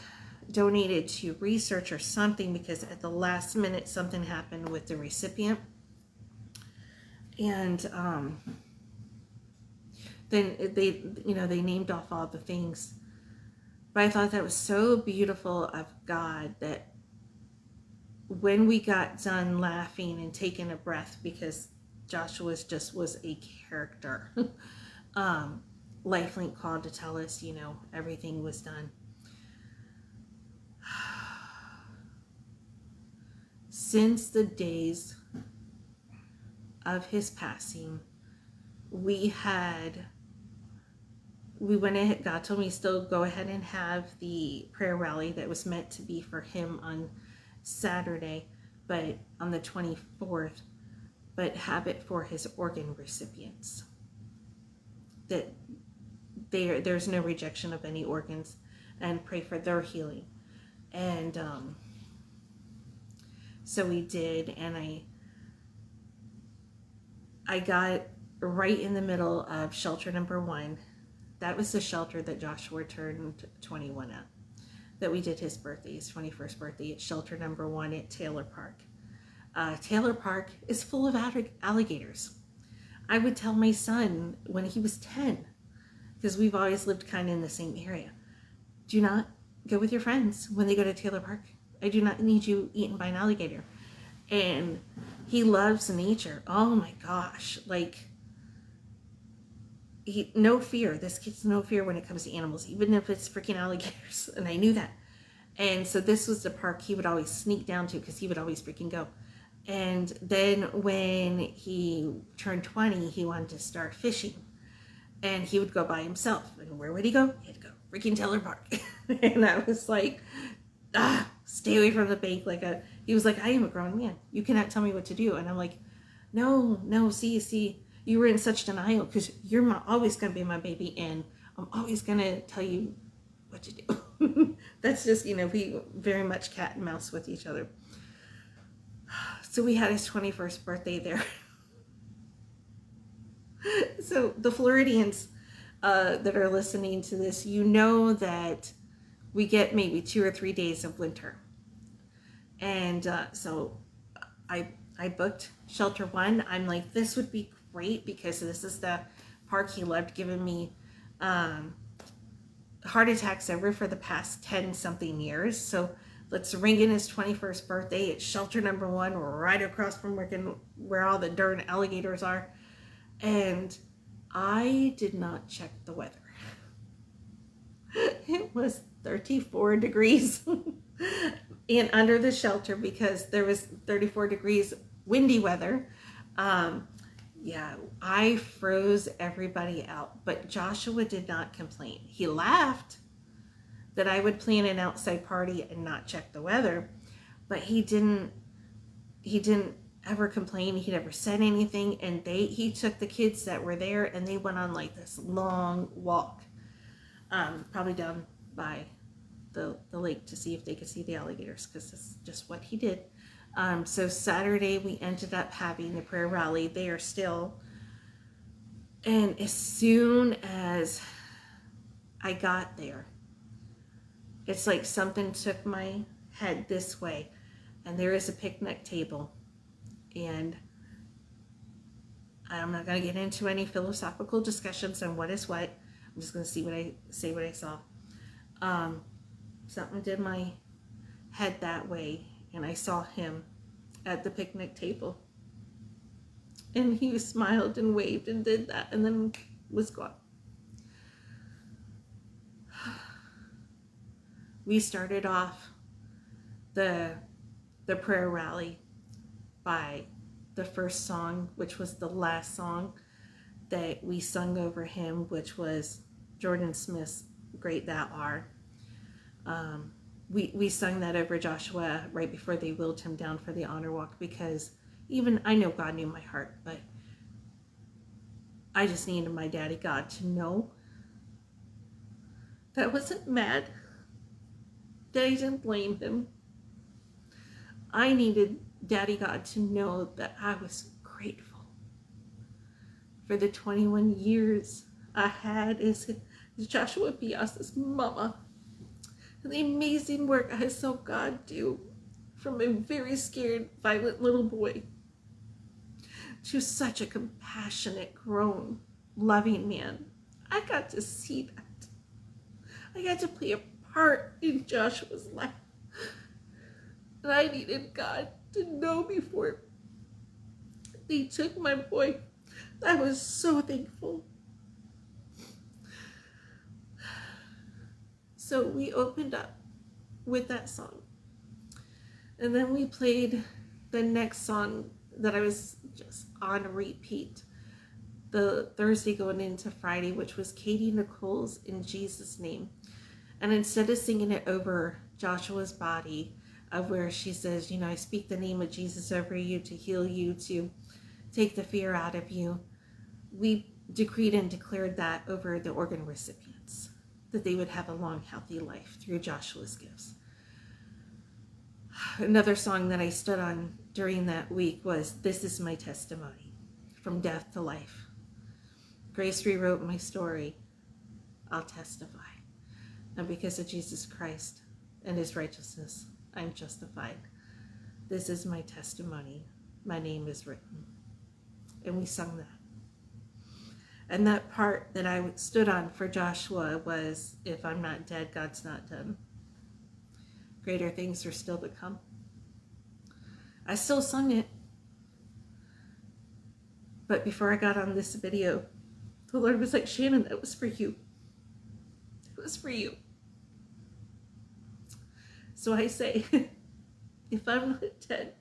S1: donated to research or something, because at the last minute something happened with the recipient. And then they named off all the things. But I thought that was so beautiful of God, that when we got done laughing and taking a breath, because Joshua was a character, Lifelink called to tell us, everything was done. Since the days of his passing, we went ahead, God told me still go ahead and have the prayer rally that was meant to be for him on Saturday, but on the 24th, but have it for his organ recipients. That there's no rejection of any organs, and pray for their healing. And so we did, and I got right in the middle of shelter number 1. That was the shelter that Joshua turned 21 at. That we did his 21st birthday at shelter number 1 at Taylor Park. Taylor Park is full of alligators. I would tell my son when he was 10, because we've always lived kind of in the same area, do not go with your friends when they go to Taylor Park. I do not need you eaten by an alligator. And he loves nature. Oh my gosh. Like, no fear. This kid's no fear when it comes to animals, even if it's freaking alligators. And I knew that. And so this was the park he would always sneak down to, because he would always freaking go. And then when he turned 20, he wanted to start fishing. And he would go by himself. And where would he go? He'd go freaking Taylor Park. And I was like, stay away from the bank. He was like, I am a grown man. You cannot tell me what to do. And I'm like, no, see, you were in such denial, because you're always going to be my baby, and I'm always going to tell you what to do. That's just, we very much cat and mouse with each other. So we had his 21st birthday there. So the Floridians that are listening to this, that we get maybe 2 or 3 days of winter. And so I booked shelter 1. I'm like, this would be great, because this is the park he loved giving me heart attacks over for the past 10 something years. So let's ring in his 21st birthday at shelter number 1, right across from where all the darn alligators are. And I did not check the weather. It was 34 degrees and under the shelter, because there was 34 degrees windy weather. Yeah, I froze everybody out, but Joshua did not complain. He laughed that I would plan an outside party and not check the weather, but he didn't ever complain. He never said anything. And he took the kids that were there and they went on like this long walk, probably down by the lake to see if they could see the alligators, because that's just what he did. So Saturday we ended up having the prayer rally there still. And as soon as I got there, it's like something took my head this way, and there is a picnic table. And I'm not going to get into any philosophical discussions on what is what. I'm just going to say what I saw. Something did my head that way, and I saw him at the picnic table. And he smiled and waved and did that and then was gone. We started off the prayer rally by the first song, which was the last song that we sung over him, which was Jordan Smith's Great Thou Art. We sung that over Joshua right before they wheeled him down for the honor walk, because even I know God knew my heart, but I just needed my daddy God to know that I wasn't mad, that I didn't blame him. I needed Daddy God to know that I was grateful for the 21 years I had as Joshua Piazza's mama, and the amazing work I saw God do from a very scared, violent little boy to such a compassionate, grown, loving man. I got to see that. I got to play a part in Joshua's life. And I needed God to know before they took my boy. I was so thankful. So we opened up with that song. And then we played the next song that I was just on repeat the Thursday going into Friday, which was Katie Nicole's In Jesus' Name. And instead of singing it over Joshua's body, of where she says, you know, I speak the name of Jesus over you to heal you, to take the fear out of you, we decreed and declared that over the organ recipients, that they would have a long, healthy life through Joshua's gifts. Another song that I stood on during that week was This Is My Testimony, From Death to Life. Grace rewrote my story. I'll testify. And because of Jesus Christ and his righteousness, I'm justified. This is my testimony. My name is written. And we sung that. And that part that I stood on for Joshua was, if I'm not dead, God's not done. Greater things are still to come. I still sung it. But before I got on this video, the Lord was like, Shannon, that was for you. It was for you. So I say, if I'm not dead,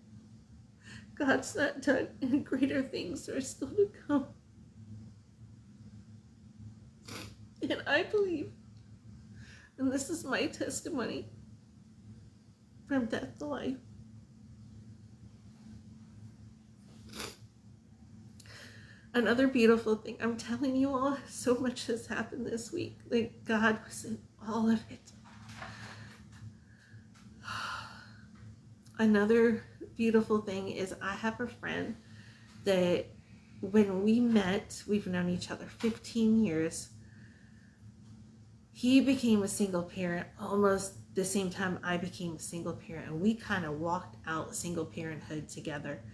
S1: God's not done, and greater things are still to come. And I believe, and this is my testimony, from death to life. Another beautiful thing, I'm telling you all, so much has happened this week. Like, God was in all of it. Another beautiful thing is I have a friend that when we met, we've known each other 15 years. He became a single parent almost the same time I became a single parent. And we kind of walked out single parenthood together.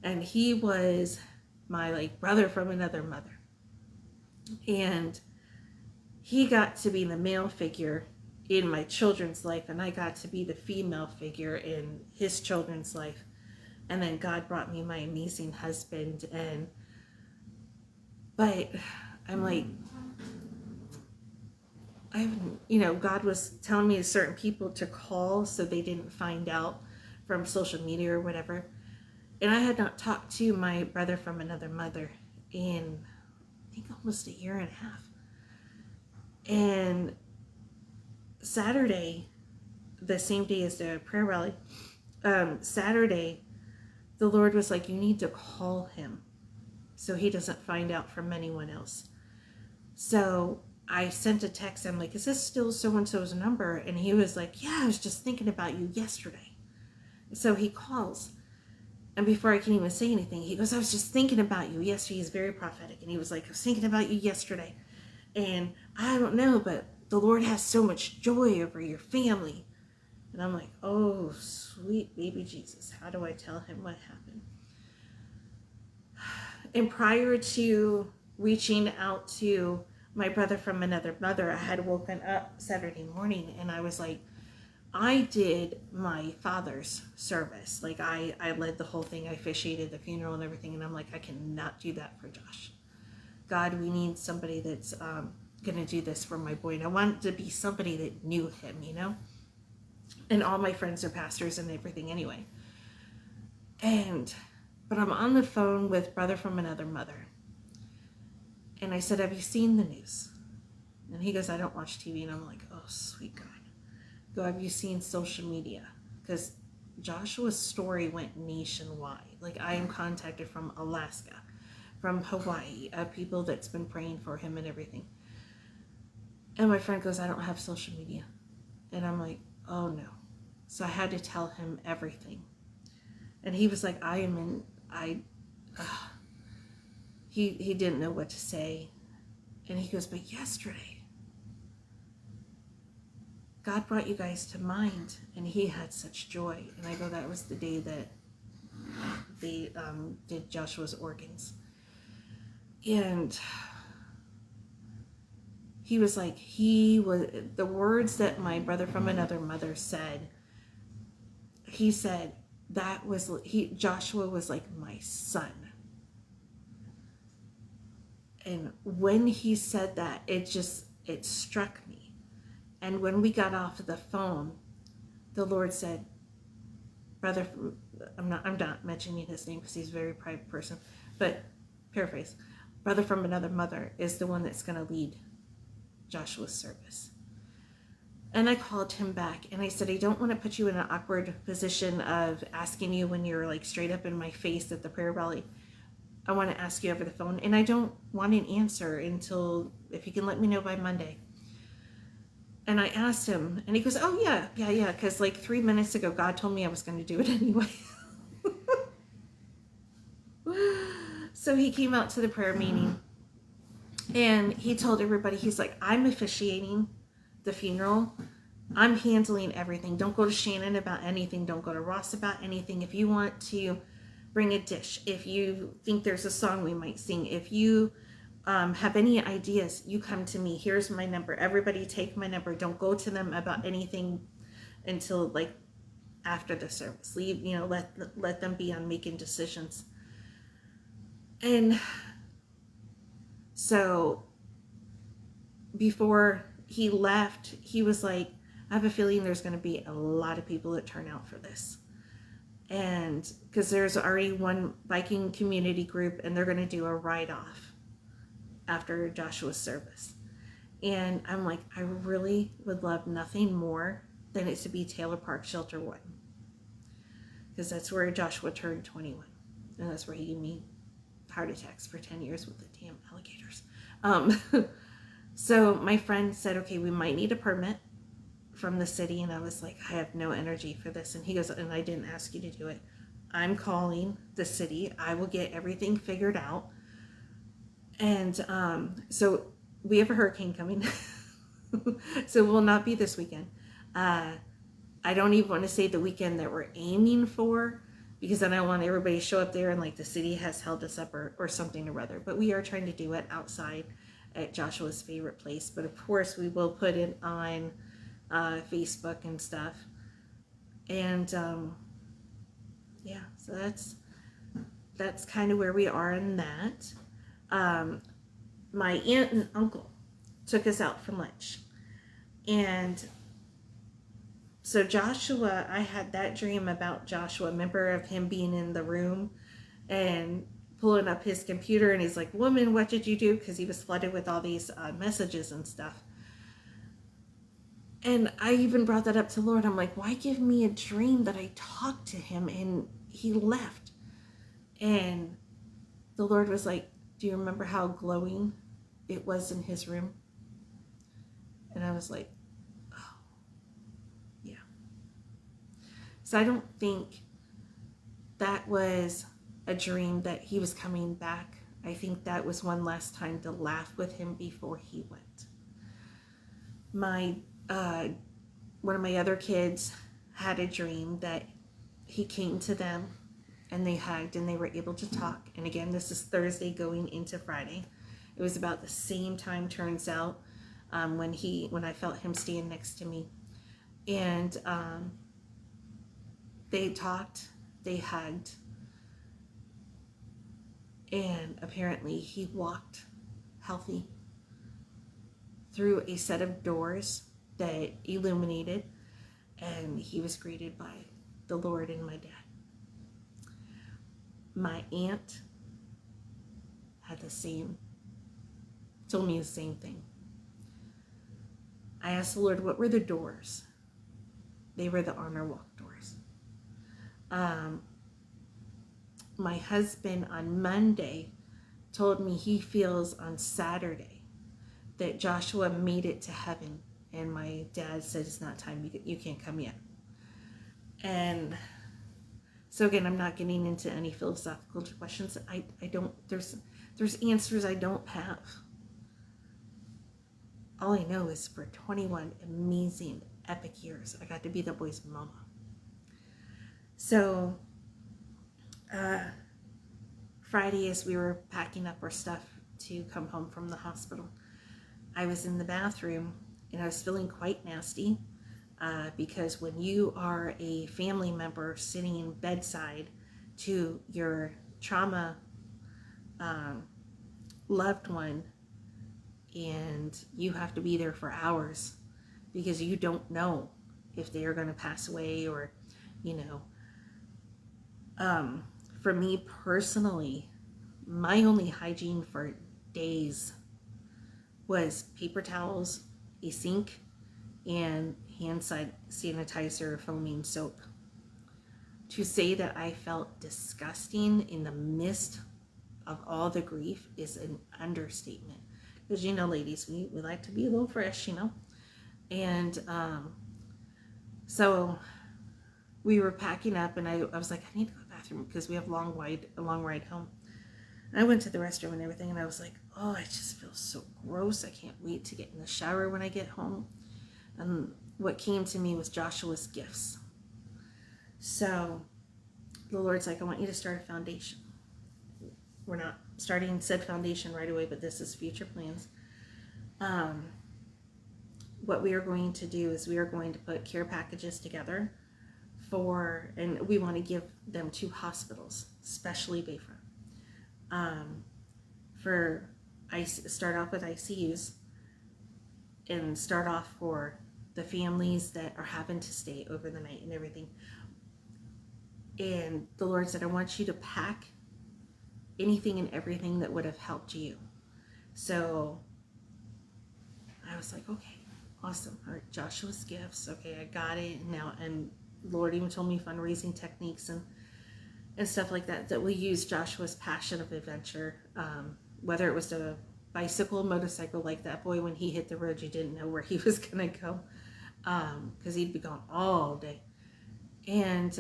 S1: And he was my brother from another mother. And he got to be the male figure in my children's life, and I got to be the female figure in his children's life. And then God brought me my amazing husband, but I'm like, God was telling me certain people to call so they didn't find out from social media or whatever. And I had not talked to my brother from another mother in, I think, almost a year and a half. And Saturday, the same day as the prayer rally, Saturday, the Lord was like, you need to call him so he doesn't find out from anyone else. So I sent a text. I'm like, is this still so-and-so's number? And he was like, yeah, I was just thinking about you yesterday. So he calls. And before I can even say anything, he goes, I was just thinking about you yesterday. He's very prophetic. And he was like, I was thinking about you yesterday. And I don't know, but the Lord has so much joy over your family. And I'm like, oh, sweet baby Jesus. How do I tell him what happened? And prior to reaching out to my brother from another mother, I had woken up Saturday morning and I was like, I did my father's service. Like I led the whole thing. I officiated the funeral and everything. And I'm like, I cannot do that for Josh. God, we need somebody that's going to do this for my boy. And I wanted to be somebody that knew him, you know? And all my friends are pastors and everything anyway. But I'm on the phone with brother from another mother. And I said, have you seen the news? And he goes, I don't watch TV. And I'm like, oh, sweet God. Go, have you seen social media? Because Joshua's story went nationwide. Like I am contacted from Alaska, from Hawaii, people that's been praying for him and everything. And my friend goes, I don't have social media. And I'm like, oh no. So I had to tell him everything. And he was like, he didn't know what to say. And he goes, but yesterday, God brought you guys to mind, and he had such joy. And I go, that was the day that they did Joshua's organs. And he was like, the words that my brother from another mother said, he said, Joshua was like my son. And when he said that, it struck me. And when we got off the phone, the Lord said, brother, I'm not mentioning his name because he's a very private person, but paraphrase, brother from another mother is the one that's going to lead Joshua's service. And I called him back and I said, I don't want to put you in an awkward position of asking you when you're like straight up in my face at the prayer rally. I want to ask you over the phone, and I don't want an answer until, if you can let me know by Monday. And I asked him, and he goes, oh yeah, because like 3 minutes ago, God told me I was going to do it anyway. So he came out to the prayer meeting, and he told everybody, he's like, I'm officiating the funeral. I'm handling everything. Don't go to Shannon about anything. Don't go to Ross about anything. If you want to bring a dish, if you think there's a song we might sing, if you have any ideas, you come to me. Here's my number. Everybody take my number. Don't go to them about anything until like after the service. Leave, let them be on making decisions. And so before he left, he was like, I have a feeling there's going to be a lot of people that turn out for this. And because there's already one Viking community group, and they're going to do a write-off after Joshua's service. And I'm like, I really would love nothing more than it to be Taylor Park Shelter 1. Because that's where Joshua turned 21. And that's where he gave me heart attacks for 10 years with the damn alligators. So my friend said, okay, we might need a permit from the city. And I was like, I have no energy for this. And he goes, and I didn't ask you to do it. I'm calling the city. I will get everything figured out. And so we have a hurricane coming. So it will not be this weekend. I don't even want to say the weekend that we're aiming for, because then I want everybody to show up there and like the city has held us up or something or other. But we are trying to do it outside at Joshua's favorite place. But of course we will put it on Facebook and stuff. And yeah, so that's kind of where we are in that. My aunt and uncle took us out for lunch, and So Joshua, I had that dream about Joshua. Remember of him being in the room and pulling up his computer, and he's like, "Woman, what did you do?" Because he was flooded with all these messages and stuff. And I even brought that up to the Lord. I'm like, why give me a dream that I talked to him and he left? And the Lord was like, do you remember how glowing it was in his room? And I was like, oh, yeah. So I don't think that was a dream that he was coming back. I think that was one last time to laugh with him before he went. One of my other kids had a dream that he came to them and they hugged and they were able to talk. And again, this is Thursday going into Friday. It was about the same time, turns out, when I felt him stand next to me. And they talked, they hugged, and apparently he walked healthy through a set of doors that illuminated, and he was greeted by the Lord and my dad. My aunt had told me the same thing. I asked the Lord, what were the doors? They were the honor walk doors. My husband on Monday told me he feels on Saturday that Joshua made it to heaven, and my dad said it's not time, you can't come yet. And so again, I'm not getting into any philosophical questions. I don't, there's answers I don't have. All I know is for 21 amazing, epic years, I got to be that boy's mama. So, Friday, as we were packing up our stuff to come home from the hospital, I was in the bathroom and I was feeling quite nasty because when you are a family member sitting bedside to your trauma loved one, and you have to be there for hours because you don't know if they are going to pass away, or for me personally, my only hygiene for days was paper towels, a sink, and hand sanitizer, foaming soap. To say that I felt disgusting in the midst of all the grief is an understatement. Because, ladies, we like to be a little fresh, And so we were packing up, and I was like, I need to go to the bathroom because we have a long ride home. And I went to the restroom and everything, and I was like, oh, I just feel so gross. I can't wait to get in the shower when I get home. And what came to me was Joshua's gifts. So the Lord's like, I want you to start a foundation. We're not starting said foundation right away, but this is future plans. What we are going to do is we are going to put care packages together and we want to give them to hospitals, especially Bayfront. Start off with ICUs and start off for the families that are having to stay over the night and everything. And the Lord said, I want you to pack anything and everything that would have helped you. So I was like, okay, awesome. All right, Joshua's gifts. Okay, I got it now. And Lord even told me fundraising techniques and stuff like that will use Joshua's passion of adventure. Whether it was a bicycle, motorcycle, like that boy, when he hit the road, you didn't know where he was going to go because he'd be gone all day. And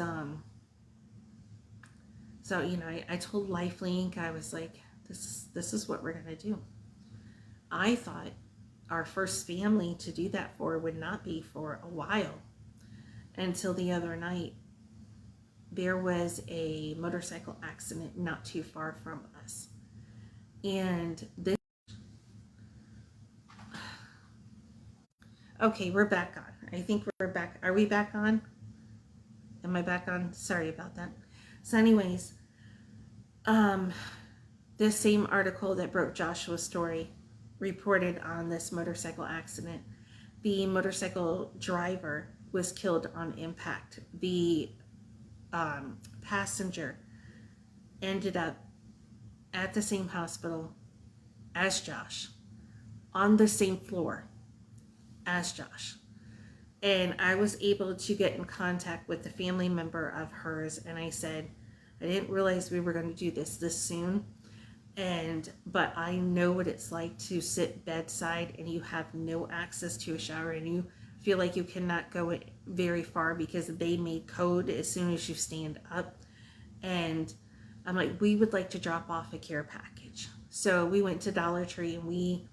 S1: so, I told LifeLink, I was like, this is what we're going to do. I thought our first family to do that for would not be for a while, until the other night. There was a motorcycle accident not too far from us. And this... Okay, we're back on. I think we're back. Are we back on? Am I back on? Sorry about that. So anyways, this same article that broke Joshua's story reported on this motorcycle accident. The motorcycle driver was killed on impact. The passenger ended up at the same hospital as Josh, on the same floor as Josh. And I was able to get in contact with the family member of hers, and I said, I didn't realize we were going to do this soon, but I know what it's like to sit bedside and you have no access to a shower, and you feel like you cannot go very far because they made code as soon as you stand up. And I'm like, we would like to drop off a care package. So we went to Dollar Tree, and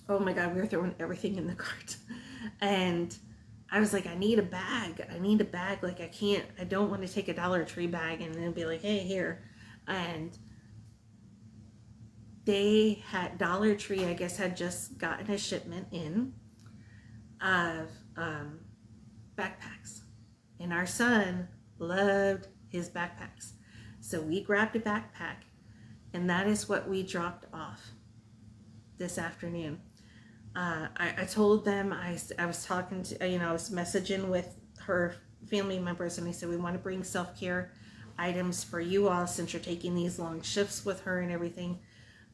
S1: oh my God, we were throwing everything in the cart. And I was like, I need a bag. Like, I don't want to take a Dollar Tree bag and then be like, hey, here. And Dollar Tree, I guess, had just gotten a shipment in of backpacks. And our son loved his backpacks. So we grabbed a backpack, and that is what we dropped off this afternoon. I told them, I was talking to, I was messaging with her family members, and I said, we want to bring self-care items for you all since you're taking these long shifts with her and everything.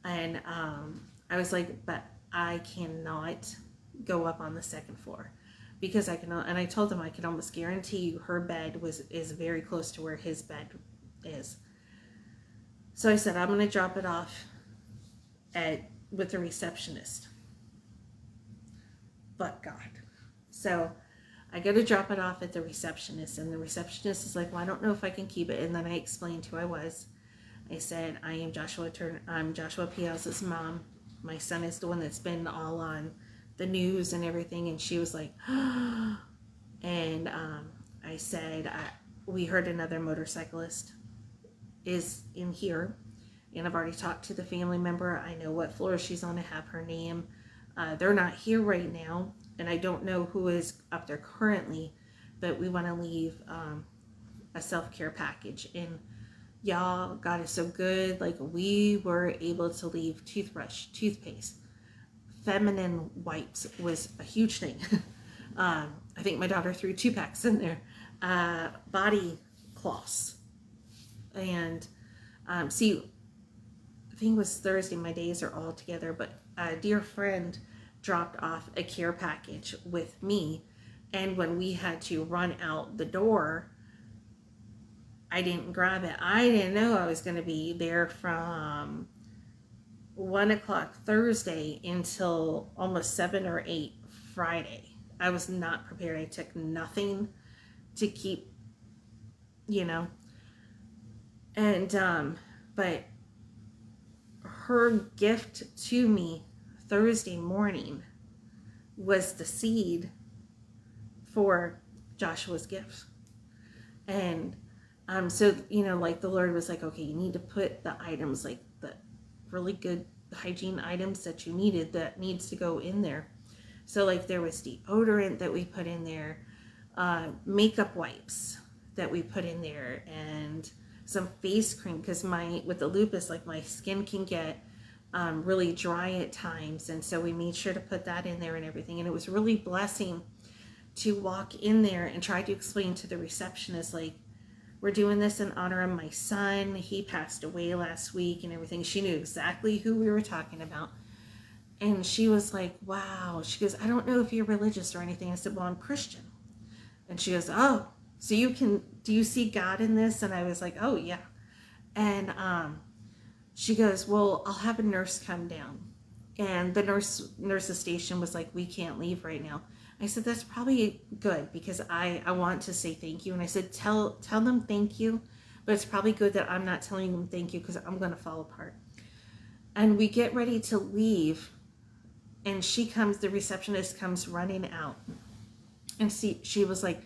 S1: And I was like, but I cannot go up on the second floor because and I told them I can almost guarantee you her bed is very close to where his bed is. So I said, I'm going to drop it off with the receptionist. But God. So I go to drop it off at the receptionist, and the receptionist is like, well, I don't know if I can keep it. And then I explained who I was. I said, I'm Joshua Piazza's mom. My son is the one that's been all on the news and everything. And she was like, and I said, we heard another motorcyclist is in here, and I've already talked to the family member. I know what floor she's on. I have her name. They're not here right now, and I don't know who is up there currently, but we want to leave a self-care package. And y'all, God is so good. Like, we were able to leave toothbrush, toothpaste, feminine wipes was a huge thing. I think my daughter threw 2 packs in there. Body cloths. And see, I think it was Thursday. My days are all together, but a dear friend dropped off a care package with me, and when we had to run out the door, I didn't grab it. I didn't know I was going to be there from 1 o'clock Thursday until almost 7 or 8 Friday. I was not prepared. I took nothing to keep, and but her gift to me Thursday morning was the seed for Joshua's gift. And so, like, the Lord was like, okay, you need to put the items, like the really good hygiene items that you needed, that needs to go in there. So, like, there was deodorant that we put in there, makeup wipes that we put in there, and some face cream, because with the lupus, like, my skin can get really dry at times, and so we made sure to put that in there and everything. And it was really blessing to walk in there and try to explain to the receptionist, like, we're doing this in honor of my son. He passed away last week and everything. She knew exactly who we were talking about. And she was like, wow. She goes, I don't know if you're religious or anything. I said, well, I'm Christian. And she goes, oh, so do you see God in this? And I was like, oh, yeah. And she goes, well, I'll have a nurse come down. And the nurse's station was like, we can't leave right now. I said, that's probably good, because I want to say thank you. And I said, tell them thank you, but it's probably good that I'm not telling them thank you, because I'm going to fall apart. And we get ready to leave, and the receptionist comes running out. And she was like,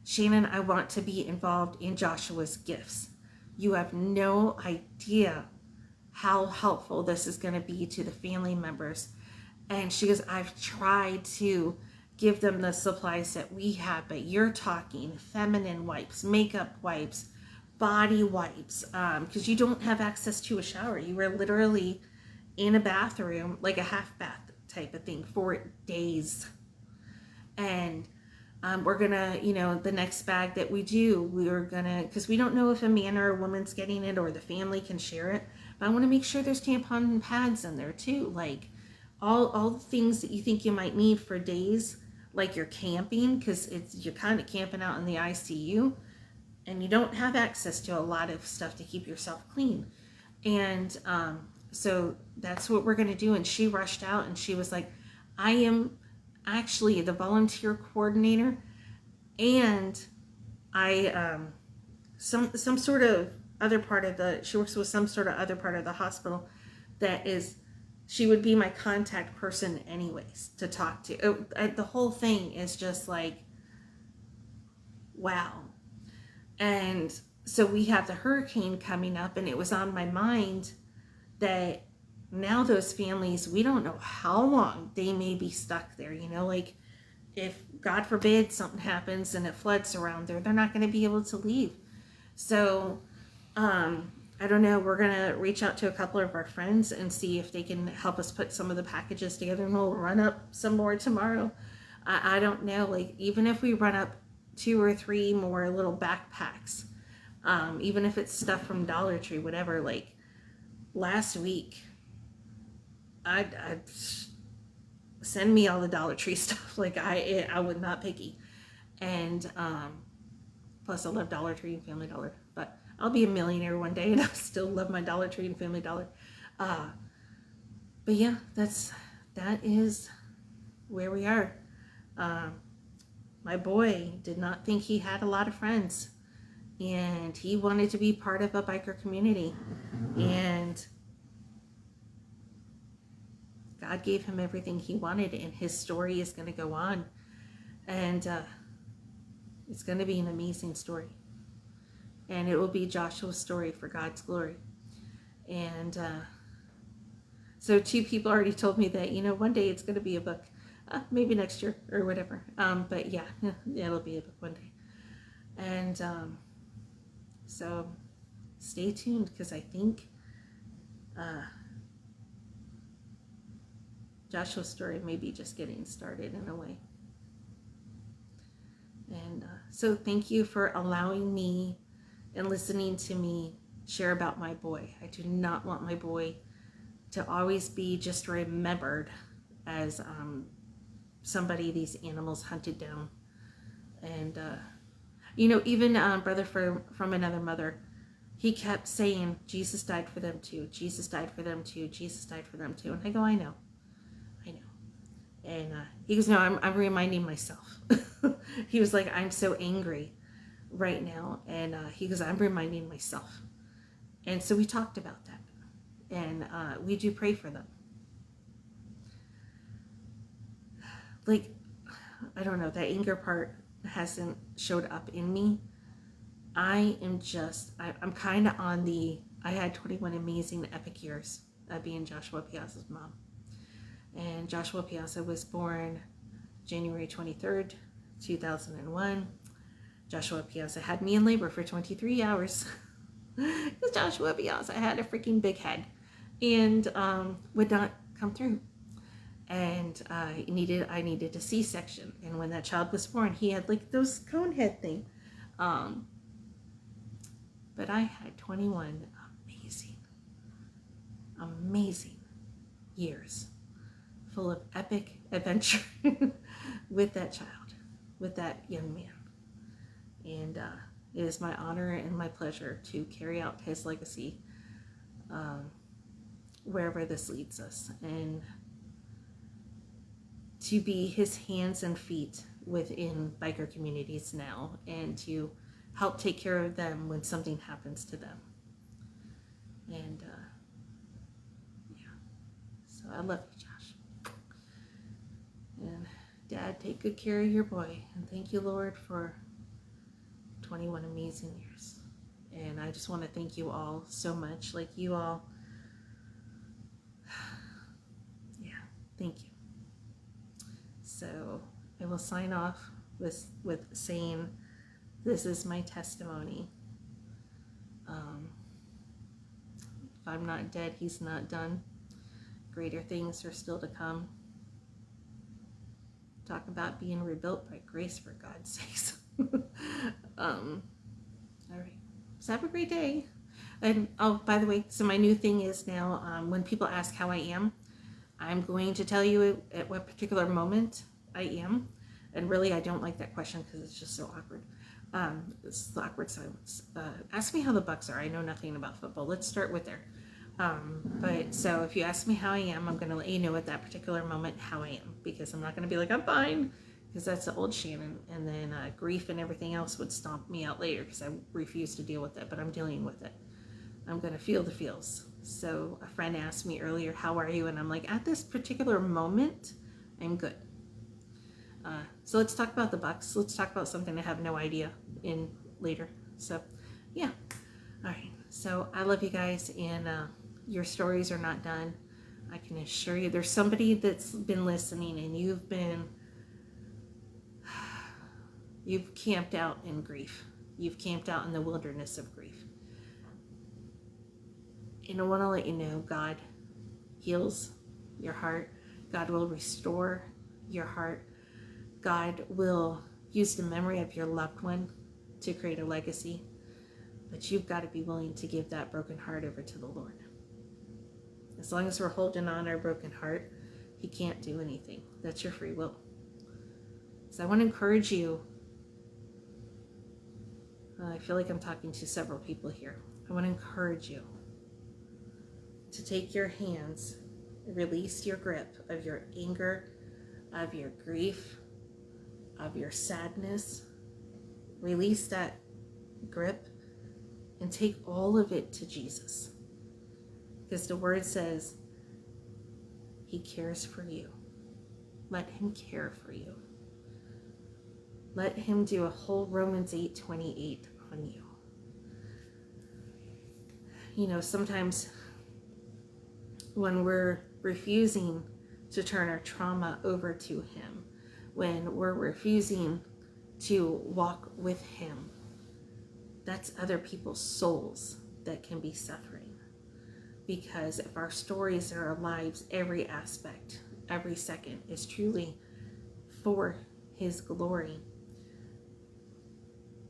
S1: Shannon, I want to be involved in Joshua's gifts. You have no idea how helpful this is going to be to the family members. And she goes, I've tried to give them the supplies that we have, but you're talking feminine wipes, makeup wipes, body wipes, because you don't have access to a shower. You were literally in a bathroom, like a half bath type of thing, for days. And We're gonna, the next bag that we do, we're gonna, because we don't know if a man or a woman's getting it or the family can share it. But I want to make sure there's tampon and pads in there too, like all the things that you think you might need for days, like you're camping, because you're kind of camping out in the ICU, and you don't have access to a lot of stuff to keep yourself clean. And so that's what we're gonna do. And she rushed out and she was like, I am actually the volunteer coordinator, and I some sort of other part of she works with some sort of other part of the hospital that is, she would be my contact person anyways to talk to. The whole thing is just like, wow. And so we have the hurricane coming up, and it was on my mind that now those families, we don't know how long they may be stuck there, like if God forbid something happens and it floods around there, they're not going to be able to leave. So I don't know, we're going to reach out to a couple of our friends and see if they can help us put some of the packages together, and we'll run up some more tomorrow. I don't know, like even if we run up 2 or 3 more little backpacks, even if it's stuff from Dollar Tree, whatever. Like last week, I'd send me all the Dollar Tree stuff. Like I would not picky. And plus I love Dollar Tree and Family Dollar, but I'll be a millionaire one day and I still love my Dollar Tree and Family Dollar. But yeah, that is where we are. My boy did not think he had a lot of friends, and he wanted to be part of a biker community, and God gave him everything he wanted, and his story is going to go on, and it's going to be an amazing story, and it will be Joshua's story for God's glory. And so 2 people already told me that, one day it's going to be a book, maybe next year or whatever, but yeah, it'll be a book one day. And so stay tuned, because I think Joshua's story may be just getting started in a way. And so thank you for allowing me and listening to me share about my boy. I do not want my boy to always be just remembered as somebody these animals hunted down. And even brother from another mother, he kept saying, Jesus died for them too, Jesus died for them too, Jesus died for them too. And I go, I know. And he goes, no, I'm reminding myself. He was like, I'm so angry right now. And he goes, I'm reminding myself. And so we talked about that. And we do pray for them. Like, I don't know, that anger part hasn't showed up in me. I'm kind of on I had 21 amazing epic years of being Joshua Piazza's mom. And Joshua Piazza was born January 23rd, 2001. Joshua Piazza had me in labor for 23 hours. Because Joshua Piazza had a freaking big head and would not come through. And I needed a C-section. And when that child was born, he had like those cone head thing. But I had 21 amazing years full of epic adventure with that child, with that young man. And it is my honor and my pleasure to carry out his legacy wherever this leads us, and to be his hands and feet within biker communities now, and to help take care of them when something happens to them. And yeah, so I love you, Josh. And Dad, take good care of your boy. And thank you, Lord, for 21 amazing years. And I just want to thank you all so much. Like, you all, yeah, thank you. So I will sign off with saying, this is my testimony. If I'm not dead, he's not done. Greater things are still to come. Talk about being rebuilt by grace, for God's sakes. All right. So have a great day. And oh, by the way, so my new thing is now when people ask how I am, I'm going to tell you at what particular moment I am. And really, I don't like that question because it's just so awkward. It's the awkward silence. Ask me how the Bucks are. I know nothing about football. Let's start with there. But so if you ask me how I am, I'm going to let you know at that particular moment how I am, because I'm not going to be like, I'm fine, because that's the old Shannon. And then grief and everything else would stomp me out later because I refuse to deal with it, but I'm dealing with it. I'm going to feel the feels. So a friend asked me earlier, how are you? And I'm like, at this particular moment, I'm good. So let's talk about the Bucks. Let's talk about something I have no idea in later. So yeah. All right. So I love you guys, and your stories are not done. I can assure you there's somebody that's been listening, and you've camped out in grief. You've camped out in the wilderness of grief. And I want to let you know, God heals your heart. God will restore your heart. God will use the memory of your loved one to create a legacy. But you've got to be willing to give that broken heart over to the Lord. As long as we're holding on our broken heart, He can't do anything. That's your free will. So I want to encourage you. I feel like I'm talking to several people here. I want to encourage you to take your hands, release your grip of your anger, of your grief, of your sadness. Release that grip and take all of it to Jesus. Because the word says He cares for you. Let Him care for you. Let Him do a whole Romans 8:28 on you. You know, sometimes when we're refusing to turn our trauma over to Him, when we're refusing to walk with Him, that's other people's souls that can be suffering. Because if our stories and our lives, every aspect, every second is truly for His glory,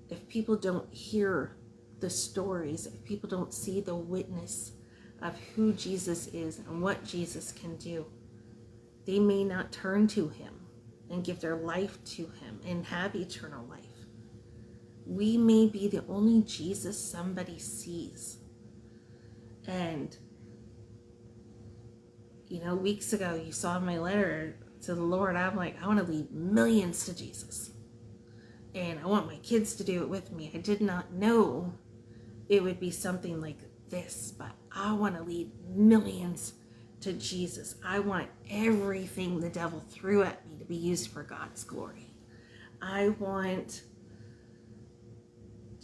S1: if people don't hear the stories, if people don't see the witness of who Jesus is and what Jesus can do, they may not turn to Him and give their life to Him and have eternal life. We may be the only Jesus somebody sees. And, you know, weeks ago, you saw my letter to the Lord. I'm like, I want to lead millions to Jesus. And I want my kids to do it with me. I did not know it would be something like this, but I want to lead millions to Jesus. I want everything the devil threw at me to be used for God's glory. I want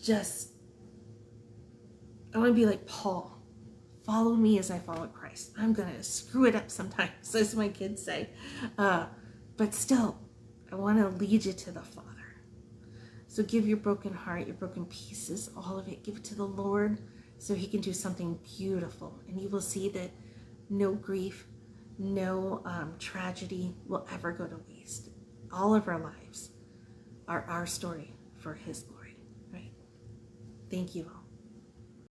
S1: to be like Paul. Follow me as I follow Christ. I'm going to screw it up sometimes, as my kids say. But still, I want to lead you to the Father. So give your broken heart, your broken pieces, all of it, give it to the Lord so He can do something beautiful. And you will see that no grief, no tragedy will ever go to waste. All of our lives are our story for His glory. Right? Thank you all.